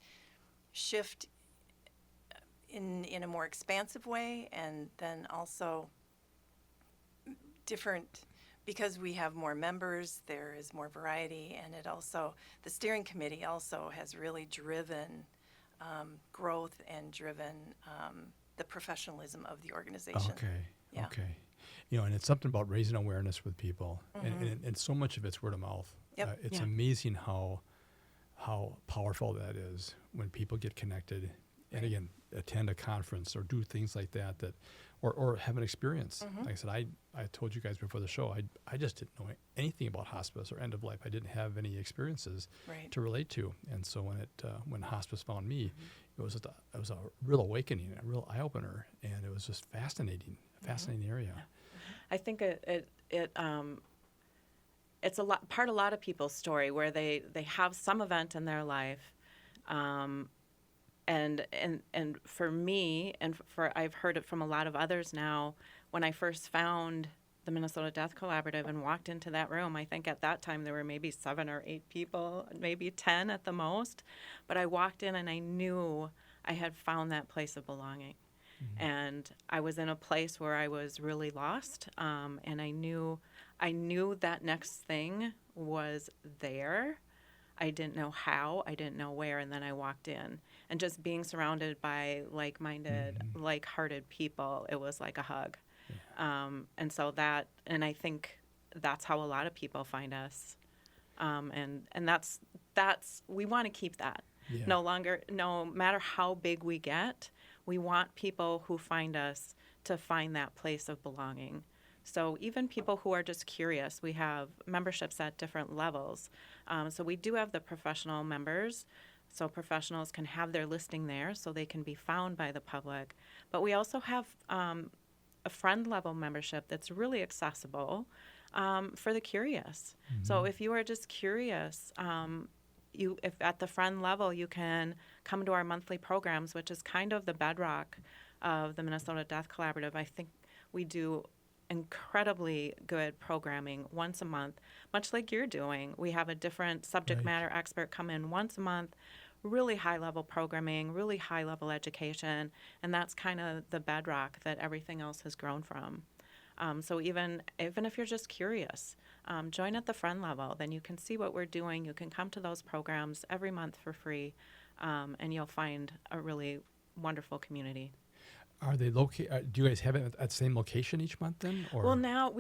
[SPEAKER 3] shift in a more expansive way, and then also different, because we have more members, there is more variety, and the steering committee also has really driven growth and driven the professionalism of the organization.
[SPEAKER 1] Okay.
[SPEAKER 3] Yeah.
[SPEAKER 1] Okay. You know, and it's something about raising awareness with people, and so much of it's word of mouth.
[SPEAKER 3] Yep.
[SPEAKER 1] It's
[SPEAKER 2] Yeah.
[SPEAKER 1] amazing how powerful that is when people get connected, and again, attend a conference or do things like that, or have an experience. Like I said, I told you guys before the show, I just didn't know anything about hospice or end of life. I didn't have any experiences
[SPEAKER 3] Right.
[SPEAKER 1] to relate to, and so when hospice found me, it was a real awakening, a real eye opener, and it was just fascinating area.
[SPEAKER 2] I think it's a lot of people's story where they have some event in their life, And for me, and for I've heard it from a lot of others now, when I first found the Minnesota Death Collaborative and walked into that room, I think at that time there were maybe 7 or 8 people, maybe 10 at the most. But I walked in and I knew I had found that place of belonging. And I was in a place where I was really lost, and I knew that next thing was there. I didn't know how, I didn't know where, and then I walked in. And just being surrounded by like-minded, like-hearted people, it was like a hug. And so and I think that's how a lot of people find us. And that's we want to keep that.
[SPEAKER 1] Yeah.
[SPEAKER 2] No matter how big we get, we want people who find us to find that place of belonging. So even people who are just curious, we have memberships at different levels. So we do have the professional members. So professionals can have their listing there so they can be found by the public. But we also have a friend level membership that's really accessible for the curious. So if you are just curious, if at the friend level, you can come to our monthly programs, which is kind of the bedrock of the Minnesota Death Collaborative. I think we do incredibly good programming once a month, much like you're doing. We have a different subject matter expert come in once a month, really high-level programming, really high-level education, and that's kind of the bedrock that everything else has grown from. So even if you're just curious, join at the friend level. Then you can see what we're doing. You can come to those programs every month for free, and you'll find a really wonderful community.
[SPEAKER 1] Are they located? Do you guys have it at the same location each month then? Or?
[SPEAKER 2] Well, now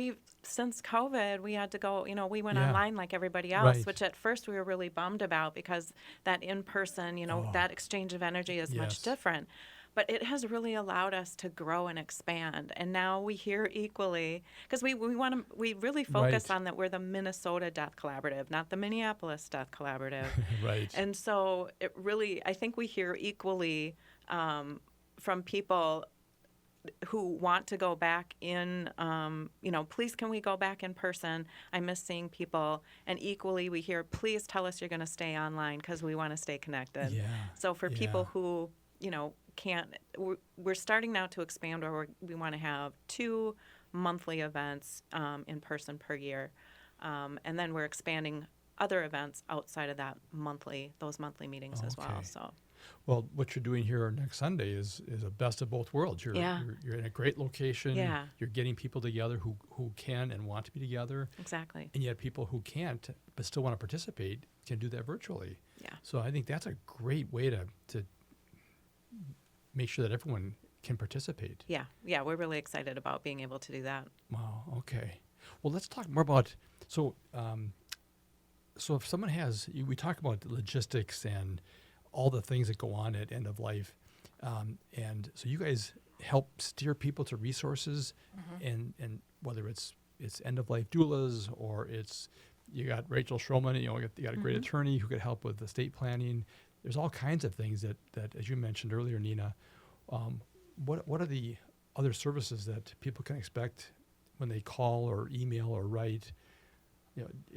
[SPEAKER 2] since COVID, we had to go. We went online like everybody else,
[SPEAKER 1] Right.
[SPEAKER 2] which at first we were really bummed about because that in person, that exchange of energy is much different. But it has really allowed us to grow and expand. And now we hear equally, because we really focus on that we're the Minnesota Death Collaborative, not the Minneapolis Death Collaborative.
[SPEAKER 1] Right.
[SPEAKER 2] And so it really, I think we hear equally from people who want to go back in, please can we go back in person? I miss seeing people. And equally we hear, please tell us you're going to stay online because we want to stay connected.
[SPEAKER 1] Yeah.
[SPEAKER 2] So for people who, can't, we're starting now to expand where we want to have 2 monthly events in person per year. And then we're expanding other events outside of those monthly meetings as well. So.
[SPEAKER 1] Well, what you're doing here next Sunday is a best of both worlds. You're in a great location.
[SPEAKER 2] Yeah.
[SPEAKER 1] You're getting people together who can and want to be together.
[SPEAKER 2] Exactly.
[SPEAKER 1] And yet people who can't but still want to participate can do that virtually.
[SPEAKER 2] Yeah.
[SPEAKER 1] So I think that's a great way to make sure that everyone can participate.
[SPEAKER 2] Yeah. Yeah, we're really excited about being able to do that.
[SPEAKER 1] Wow. Okay. Well, let's talk more about so if someone we talk about the logistics and all the things that go on at end of life, and so you guys help steer people to resources, and whether it's end of life doulas or you got Rachel Schroman, you got a great attorney who could help with estate planning. There's all kinds of things that as you mentioned earlier, Nina. What are the other services that people can expect when they call or email or write?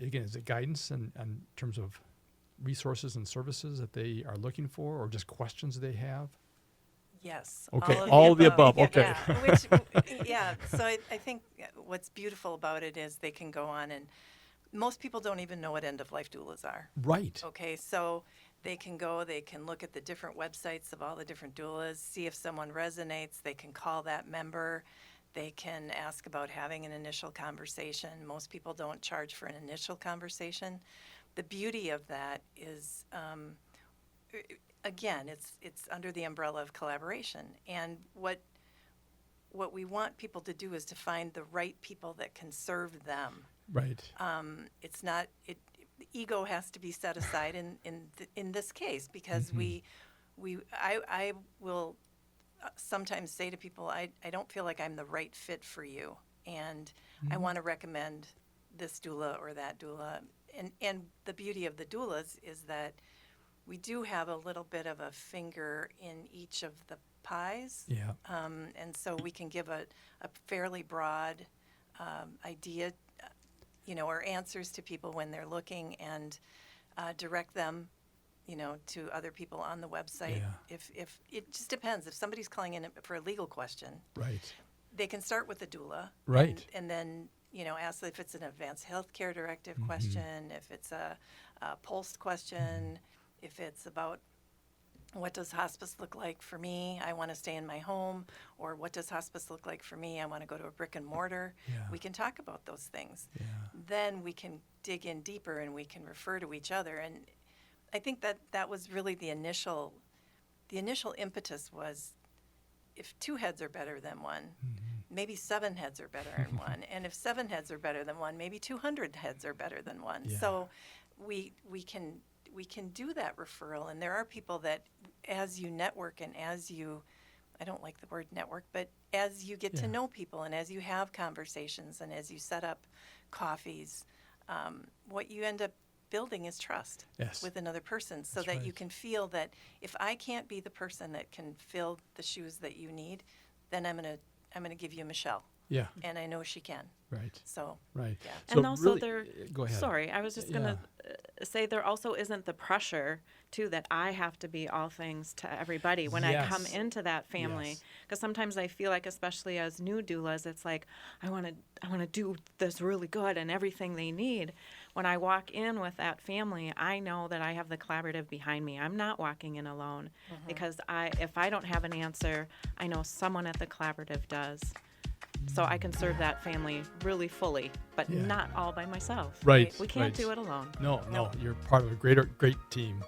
[SPEAKER 1] Again, is it guidance in terms of resources and services that they are looking for, or just questions they have?
[SPEAKER 3] Yes.
[SPEAKER 1] Okay, all of the above. Okay.
[SPEAKER 3] Yeah. So I think what's beautiful about it is they can go on, and most people don't even know what end-of-life doulas are.
[SPEAKER 1] Right.
[SPEAKER 3] Okay, so they can look at the different websites of all the different doulas, see if someone resonates. They can call that member. They can ask about having an initial conversation. Most people don't charge for an initial conversation. The beauty of that is, again, it's under the umbrella of collaboration. And what we want people to do is to find the right people that can serve them.
[SPEAKER 1] Right.
[SPEAKER 3] It's not the ego has to be set aside in this case, because I will sometimes say to people, I don't feel like I'm the right fit for you, and I want to recommend this doula or that doula. And the beauty of the doulas is that we do have a little bit of a finger in each of the pies.
[SPEAKER 1] Yeah.
[SPEAKER 3] And so we can give a fairly broad idea, or answers to people when they're looking, and direct them to other people on the website.
[SPEAKER 1] Yeah.
[SPEAKER 3] If it just depends. If somebody's calling in for a legal question,
[SPEAKER 1] right,
[SPEAKER 3] they can start with the doula,
[SPEAKER 1] right,
[SPEAKER 3] and then ask if it's an advanced healthcare directive question, if it's a pulse question, if it's about what does hospice look like for me? I want to stay in my home. Or what does hospice look like for me? I want to go to a brick and mortar.
[SPEAKER 1] Yeah.
[SPEAKER 3] We can talk about those things.
[SPEAKER 1] Yeah.
[SPEAKER 3] Then we can dig in deeper and we can refer to each other. And I think that was really the initial impetus was, if 2 heads are better than one, maybe 7 heads are better than one. And if 7 heads are better than one, maybe 200 heads are better than one.
[SPEAKER 1] Yeah.
[SPEAKER 3] So we can do that referral. And there are people that, as you network and as you, I don't like the word network, but as you get to know people and as you have conversations and as you set up coffees, what you end up building is trust with another person, so that you can feel that if I can't be the person that can fill the shoes that you need, then I'm gonna give you Michelle. Yeah. And I know she can.
[SPEAKER 1] Right.
[SPEAKER 3] So.
[SPEAKER 1] Right.
[SPEAKER 3] Yeah.
[SPEAKER 1] So
[SPEAKER 2] And also
[SPEAKER 1] really, go ahead.
[SPEAKER 2] Sorry, I was just going to say there also isn't the pressure, too, that I have to be all things to everybody when I come into that family. Because sometimes I feel like, especially as new doulas, it's like, I want to do this really good and everything they need. When I walk in with that family, I know that I have the collaborative behind me. I'm not walking in alone, because if I don't have an answer, I know someone at the collaborative does. So I can serve that family really fully, but not all by myself.
[SPEAKER 1] Right.
[SPEAKER 2] We can't do it alone.
[SPEAKER 1] No, you're part of a great team.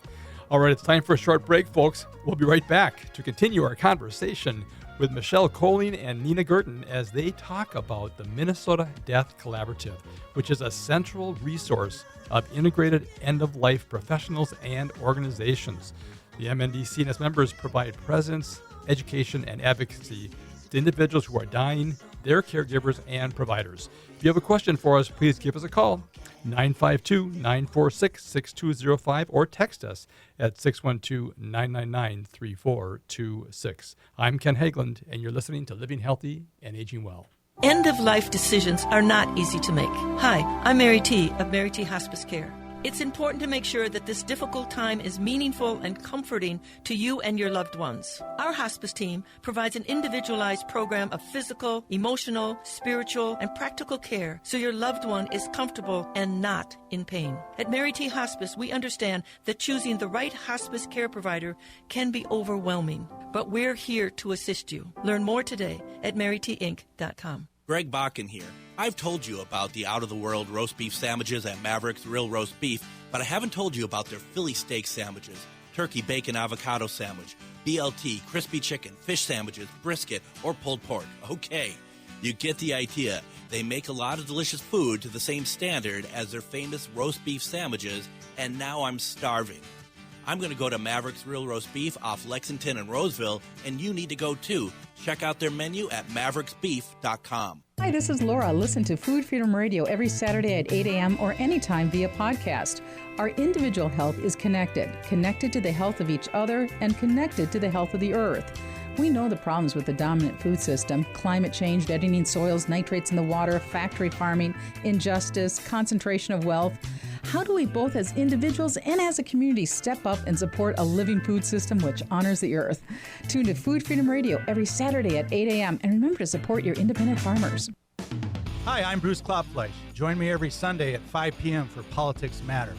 [SPEAKER 1] All right, it's time for a short break, folks. We'll be right back to continue our conversation with Michelle Coling and Nina Gurton as they talk about the Minnesota Death Collaborative, which is a central resource of integrated end-of-life professionals and organizations. The MNDC and its members provide presence, education, and advocacy to individuals who are dying, their caregivers, and providers. If you have a question for us, please give us a call, 952-946-6205, or text us at 612-999-3426. I'm Ken Hageland, and you're listening to Living Healthy and Aging Well.
[SPEAKER 8] End-of-life decisions are not easy to make. Hi, I'm Mary T. of Mary T. Hospice Care. It's important to make sure that this difficult time is meaningful and comforting to you and your loved ones. Our hospice team provides an individualized program of physical, emotional, spiritual, and practical care so your loved one is comfortable and not in pain. At Mary T. Hospice, we understand that choosing the right hospice care provider can be overwhelming, but we're here to assist you. Learn more today at marytinc.com.
[SPEAKER 19] Greg Bakken here. I've told you about the out-of-the-world roast beef sandwiches at Maverick's Real Roast Beef, but I haven't told you about their Philly steak sandwiches, turkey bacon avocado sandwich, BLT, crispy chicken, fish sandwiches, brisket, or pulled pork. Okay, you get the idea. They make a lot of delicious food to the same standard as their famous roast beef sandwiches, and now I'm starving. I'm going to go to Maverick's Real Roast Beef off Lexington and Roseville, and you need to go too. Check out their menu at mavericksbeef.com.
[SPEAKER 20] Hi, this is Laura. Listen to Food Freedom Radio every Saturday at 8 a.m. or anytime via podcast. Our individual health is connected to the health of each other and connected to the health of the earth. We know the problems with the dominant food system: climate change, deadening soils, nitrates in the water, factory farming, injustice, concentration of wealth. How do we both as individuals and as a community step up and support a living food system which honors the earth? Tune to Food Freedom Radio every Saturday at 8 a.m. and remember to support your independent farmers.
[SPEAKER 21] Hi, I'm Bruce Klopfleisch. Join me every Sunday at 5 p.m. for Politics Matters.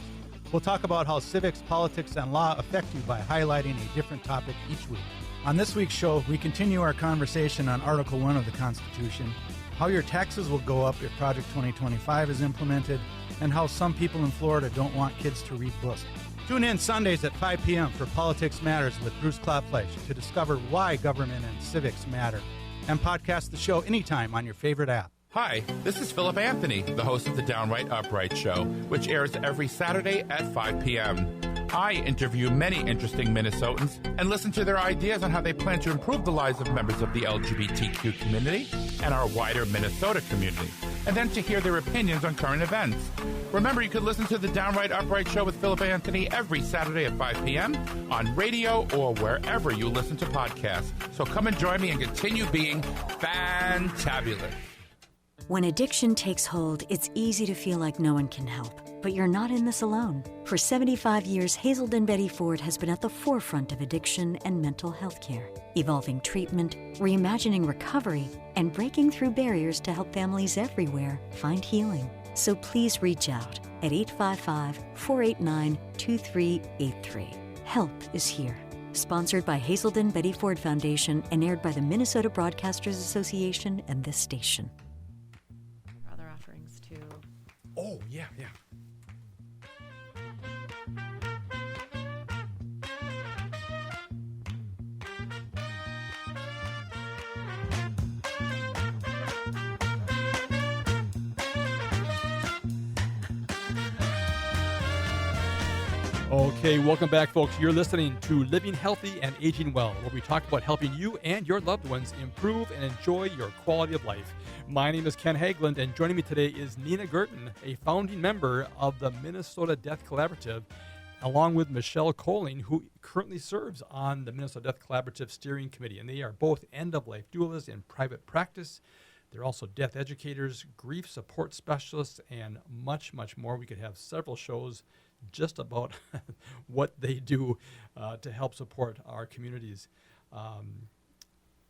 [SPEAKER 21] We'll talk about how civics, politics, and law affect you by highlighting a different topic each week. On this week's show, we continue our conversation on Article 1 of the Constitution, how your taxes will go up if Project 2025 is implemented, and how some people in Florida don't want kids to read books. Tune in Sundays at 5 p.m. for Politics Matters with Bruce Klopfleisch to discover why government and civics matter. And podcast the show anytime on your favorite app.
[SPEAKER 22] Hi, this is Philip Anthony, the host of the Downright Upright Show, which airs every Saturday at 5 p.m. I interview many interesting Minnesotans and listen to their ideas on how they plan to improve the lives of members of the LGBTQ community and our wider Minnesota community, and then to hear their opinions on current events. Remember, you can listen to the Downright Upright Show with Philip Anthony every Saturday at 5 p.m. on radio or wherever you listen to podcasts. So come and join me and continue being fantabulous.
[SPEAKER 23] When addiction takes hold, it's easy to feel like no one can help.
[SPEAKER 4] But you're not in this alone. For 75 years, Hazelden Betty Ford has been at the forefront of addiction and mental health care, evolving treatment, reimagining recovery, and breaking through barriers to help families everywhere find healing. So please reach out at 855-489-2383. Help is here. Sponsored by Hazelden Betty Ford Foundation and aired by the Minnesota Broadcasters Association and this station.
[SPEAKER 2] Other offerings too.
[SPEAKER 1] Oh, yeah. Okay, welcome back, folks. You're listening to Living Healthy and Aging Well, where we talk about helping you and your loved ones improve and enjoy your quality of life. My name is Ken Haglund, and joining me today is Nina Gurton, a founding member of the Minnesota Death Collaborative, along with Michelle Coling, who currently serves on the Minnesota Death Collaborative Steering Committee. And they are both end-of-life doulas in private practice. They're also death educators, grief support specialists, and much, much more. We could have several shows just about what they do to help support our communities.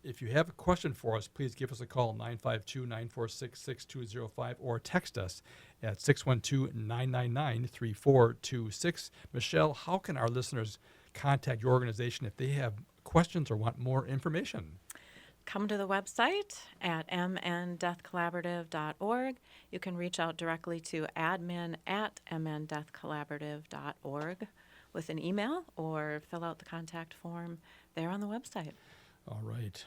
[SPEAKER 1] If you have a question for us, please give us a call, 952-946-6205, or text us at 612-999-3426. Michelle, how can our listeners contact your organization if they have questions or want more information?
[SPEAKER 2] Come to the website at mndeathcollaborative.org. You can reach out directly to admin@mndeathcollaborative.org with an email or fill out the contact form there on the website.
[SPEAKER 1] All right.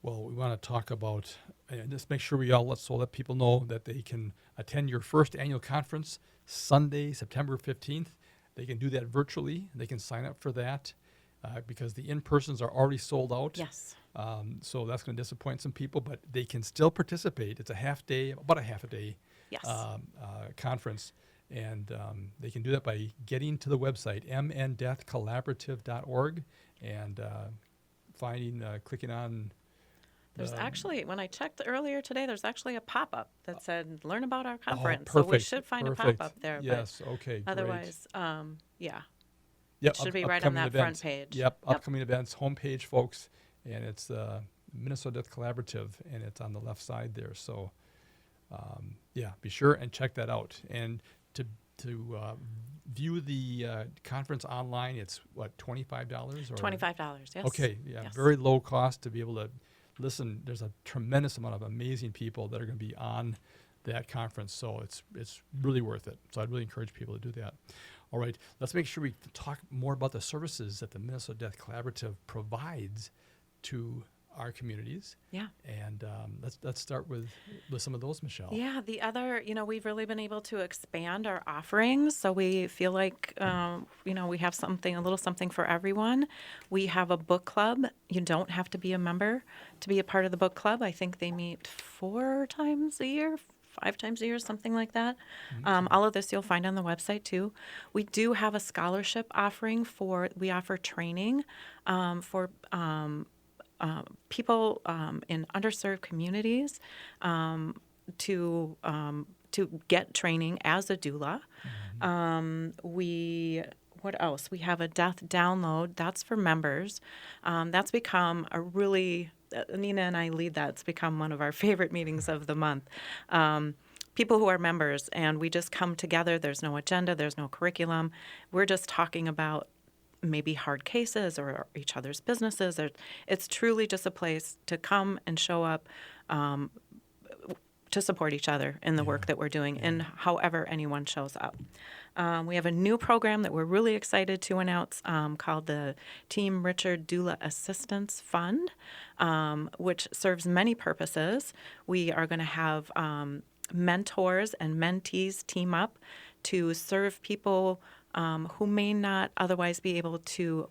[SPEAKER 1] Well, we want to talk about, and just make sure let people know that they can attend your first annual conference Sunday, September 15th. They can do that virtually. They can sign up for that because the in-persons are already sold out.
[SPEAKER 2] Yes.
[SPEAKER 1] So that's going to disappoint some people, but they can still participate. It's about a half a day
[SPEAKER 2] yes.
[SPEAKER 1] Conference. And they can do that by getting to the website, mndeathcollaborative.org, and clicking on.
[SPEAKER 2] There's actually, when I checked earlier today, there's actually a pop-up that said, learn about our conference.
[SPEAKER 1] Perfect.
[SPEAKER 2] So we should find a pop-up there.
[SPEAKER 1] Yes, okay,
[SPEAKER 2] otherwise,
[SPEAKER 1] Yep,
[SPEAKER 2] it should be right on that
[SPEAKER 1] events.
[SPEAKER 2] front page.
[SPEAKER 1] Yep, upcoming events, homepage, folks, and it's the Minnesota Death Collaborative, and it's on the left side there. So, be sure and check that out. And to view the conference online, it's what, $25?
[SPEAKER 2] $25, yes.
[SPEAKER 1] Okay,
[SPEAKER 2] yes.
[SPEAKER 1] Very low cost to be able to listen. There's a tremendous amount of amazing people that are going to be on that conference, so it's really worth it. So I'd really encourage people to do that. All right, let's make sure we talk more about the services that the Minnesota Death Collaborative provides to our communities.
[SPEAKER 2] Yeah.
[SPEAKER 1] And let's start with some of those, Michelle.
[SPEAKER 2] Yeah, the other, we've really been able to expand our offerings. So we feel like, we have a little something for everyone. We have a book club. You don't have to be a member to be a part of the book club. I think they meet 4 times a year, 5 times a year, something like that. All of this you'll find on the website too. We do have a scholarship offering we offer training for people in underserved communities to get training as a doula. What else? We have a death download. That's for members. That's become a really, Nina and I lead that. It's become one of our favorite meetings of the month. People who are members, and we just come together. There's no agenda. There's no curriculum. We're just talking about maybe hard cases or each other's businesses. It's truly just a place to come and show up to support each other in the work that we're doing and however anyone shows up. We have a new program that we're really excited to announce called the Team Richard Doula Assistance Fund, which serves many purposes. We are going to have mentors and mentees team up to serve people who may not otherwise be able to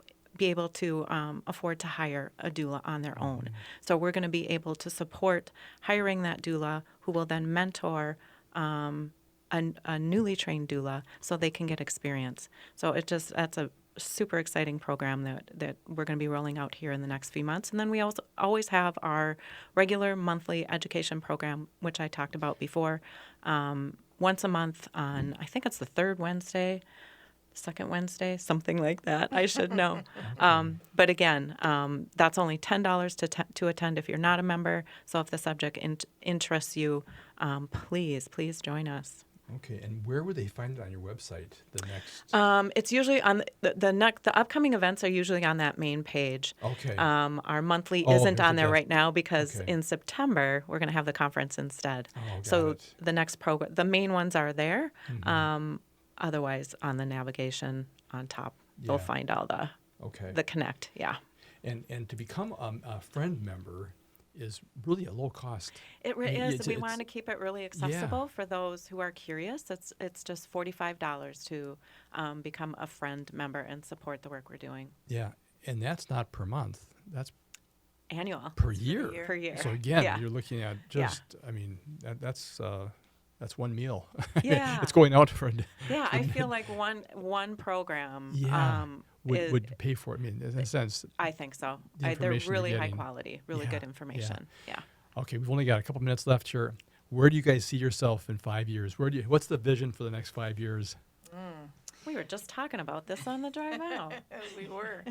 [SPEAKER 2] afford to hire a doula on their own. So we're going to be able to support hiring that doula, who will then mentor a newly trained doula so they can get experience. So that's a super exciting program that we're going to be rolling out here in the next few months. And then we also always have our regular monthly education program, which I talked about before. once a month on, I think it's the third Wednesday, second Wednesday, something like that. I should know. But again, that's only $10 to attend if you're not a member. So if the subject interests you, please join us.
[SPEAKER 1] Okay, and where would they find it on your website? The next.
[SPEAKER 2] It's usually on the upcoming events are usually on that main page.
[SPEAKER 1] Okay.
[SPEAKER 2] Our monthly
[SPEAKER 1] Oh,
[SPEAKER 2] isn't
[SPEAKER 1] here's
[SPEAKER 2] on
[SPEAKER 1] the
[SPEAKER 2] there
[SPEAKER 1] desk.
[SPEAKER 2] right now because
[SPEAKER 1] Okay.
[SPEAKER 2] in September we're going to have the conference instead.
[SPEAKER 1] Oh, got
[SPEAKER 2] so
[SPEAKER 1] it.
[SPEAKER 2] the next program, the main ones are there.
[SPEAKER 1] Mm-hmm.
[SPEAKER 2] Otherwise, on the navigation on top, you'll
[SPEAKER 1] Yeah.
[SPEAKER 2] find all the connect. Yeah.
[SPEAKER 1] And to become a friend member is really a low cost.
[SPEAKER 2] It
[SPEAKER 1] I mean,
[SPEAKER 2] is. We want to keep it really accessible for those who are curious. It's just $45 to become a friend member and support the work we're doing.
[SPEAKER 1] Yeah, and that's not per month. That's
[SPEAKER 2] Annual.
[SPEAKER 1] per year.
[SPEAKER 2] Per year.
[SPEAKER 1] So again,
[SPEAKER 2] Yeah.
[SPEAKER 1] you're looking at just. I mean, that's one meal.
[SPEAKER 2] Yeah.
[SPEAKER 1] It's going out for.
[SPEAKER 2] Yeah, I feel like one program
[SPEAKER 1] would pay for it. I mean, in a sense.
[SPEAKER 2] I think so.
[SPEAKER 1] The
[SPEAKER 2] They're
[SPEAKER 1] information you're
[SPEAKER 2] really high
[SPEAKER 1] getting.
[SPEAKER 2] quality, really
[SPEAKER 1] Yeah,
[SPEAKER 2] good information. Yeah.
[SPEAKER 1] Okay, we've only got a couple minutes left here. Where do you guys see yourself in 5 years? What's the vision for the next 5 years?
[SPEAKER 2] We were just talking about this on the drive out.
[SPEAKER 3] We were.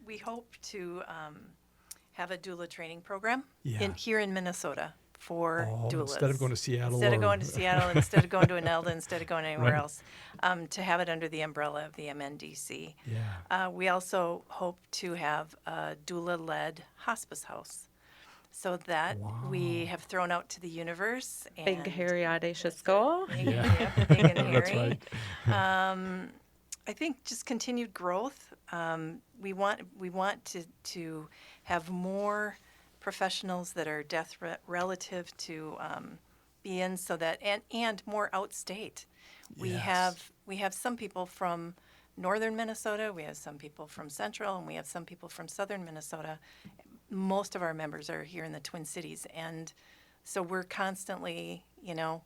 [SPEAKER 3] We hope to have a doula training program here in Minnesota for doulas.
[SPEAKER 1] Instead of going to Seattle.
[SPEAKER 3] Instead of
[SPEAKER 1] or-
[SPEAKER 3] going to Seattle, instead of going to Anelda, instead of going anywhere
[SPEAKER 1] Right.
[SPEAKER 3] else, to have it under the umbrella of the MNDC.
[SPEAKER 1] Yeah.
[SPEAKER 3] We also hope to have a doula-led hospice house, so that we have thrown out to the universe. And
[SPEAKER 2] Big, hairy, audacious goal.
[SPEAKER 1] Yeah.
[SPEAKER 3] Big and hairy.
[SPEAKER 1] That's right.
[SPEAKER 3] I think just continued growth. We want to have more professionals that are death relative to be in, so that and more outstate. We have some people from northern Minnesota, we have some people from central, and we have some people from southern Minnesota. Most of our members are here in the Twin Cities, and so we're constantly,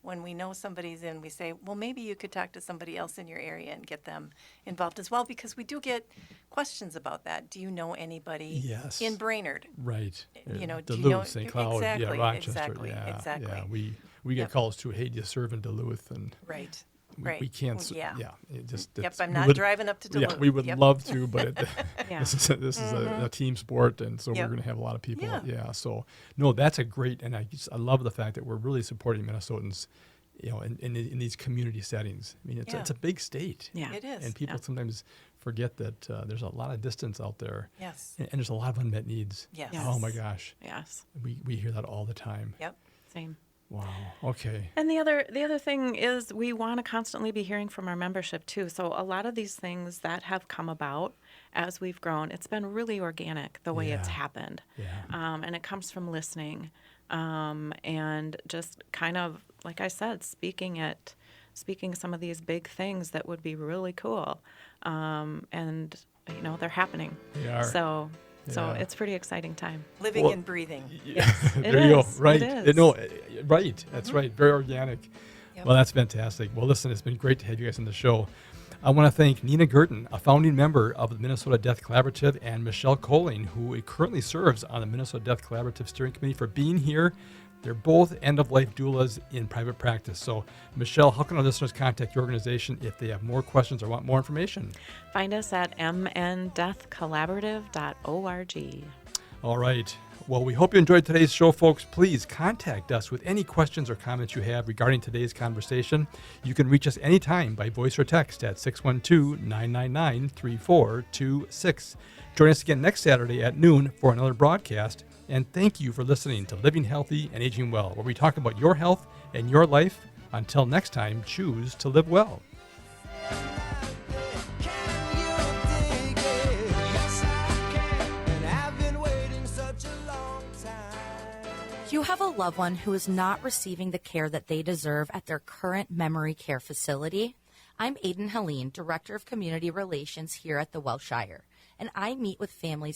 [SPEAKER 3] when we know somebody's in, we say, well, maybe you could talk to somebody else in your area and get them involved as well, because we do get questions about that. Do you know anybody in Brainerd?
[SPEAKER 1] Right.
[SPEAKER 3] Do you know
[SPEAKER 1] Duluth, St. Cloud,
[SPEAKER 3] exactly,
[SPEAKER 1] Rochester.
[SPEAKER 3] exactly,
[SPEAKER 1] Yeah,
[SPEAKER 3] exactly.
[SPEAKER 1] yeah. We get calls too. Hey, do you serve in Duluth? And
[SPEAKER 3] Right.
[SPEAKER 1] we can't.
[SPEAKER 3] Yeah.
[SPEAKER 1] It just.
[SPEAKER 3] Yep,
[SPEAKER 1] it's-
[SPEAKER 3] I'm
[SPEAKER 1] we
[SPEAKER 3] not
[SPEAKER 1] would-
[SPEAKER 3] driving up to
[SPEAKER 1] Yeah,
[SPEAKER 3] Duluth.
[SPEAKER 1] we would
[SPEAKER 3] Yep.
[SPEAKER 1] love to, but
[SPEAKER 2] Yeah.
[SPEAKER 1] this is a team sport, and so
[SPEAKER 3] Yep.
[SPEAKER 1] we're going to have a lot of people.
[SPEAKER 3] Yeah.
[SPEAKER 1] So no, that's a great, and I love the fact that we're really supporting Minnesotans, in these community settings. I mean, it's a big state.
[SPEAKER 2] Yeah.
[SPEAKER 3] It is.
[SPEAKER 1] And people sometimes forget that there's a lot of distance out there.
[SPEAKER 3] Yes.
[SPEAKER 1] And there's a lot of unmet needs.
[SPEAKER 3] Yes.
[SPEAKER 1] Oh my gosh.
[SPEAKER 2] Yes.
[SPEAKER 1] We hear that all the time.
[SPEAKER 3] Yep.
[SPEAKER 2] Same.
[SPEAKER 1] Wow. Okay.
[SPEAKER 2] And the other thing is we want to constantly be hearing from our membership too. So a lot of these things that have come about as we've grown, it's been really organic the way it's happened.
[SPEAKER 1] Yeah.
[SPEAKER 2] And it comes from listening and just kind of, like I said, speaking some of these big things that would be really cool. And they're happening.
[SPEAKER 1] They are.
[SPEAKER 2] So
[SPEAKER 1] Yeah.
[SPEAKER 2] it's a pretty exciting time.
[SPEAKER 3] Living and breathing.
[SPEAKER 2] Yes,
[SPEAKER 1] there you
[SPEAKER 2] is.
[SPEAKER 1] go. Right.
[SPEAKER 2] It is.
[SPEAKER 1] Right. That's right. Very organic.
[SPEAKER 3] Yep.
[SPEAKER 1] Well, that's fantastic. Well, listen, it's been great to have you guys on the show. I want to thank Nina Gurton, a founding member of the Minnesota Death Collaborative, and Michelle Coling, who currently serves on the Minnesota Death Collaborative Steering Committee, for being here. They're both end-of-life doulas in private practice. So, Michelle, how can our listeners contact your organization if they have more questions or want more information?
[SPEAKER 2] Find us at mndeathcollaborative.org.
[SPEAKER 1] All right. Well, we hope you enjoyed today's show, folks. Please contact us with any questions or comments you have regarding today's conversation. You can reach us anytime by voice or text at 612-999-3426. Join us again next Saturday at noon for another broadcast. And thank you for listening to Living Healthy and Aging Well, where we talk about your health and your life. Until next time, choose to live well.
[SPEAKER 5] You have a loved one who is not receiving the care that they deserve at their current memory care facility. I'm Aiden Helene, Director of Community Relations here at the Welshire, and I meet with families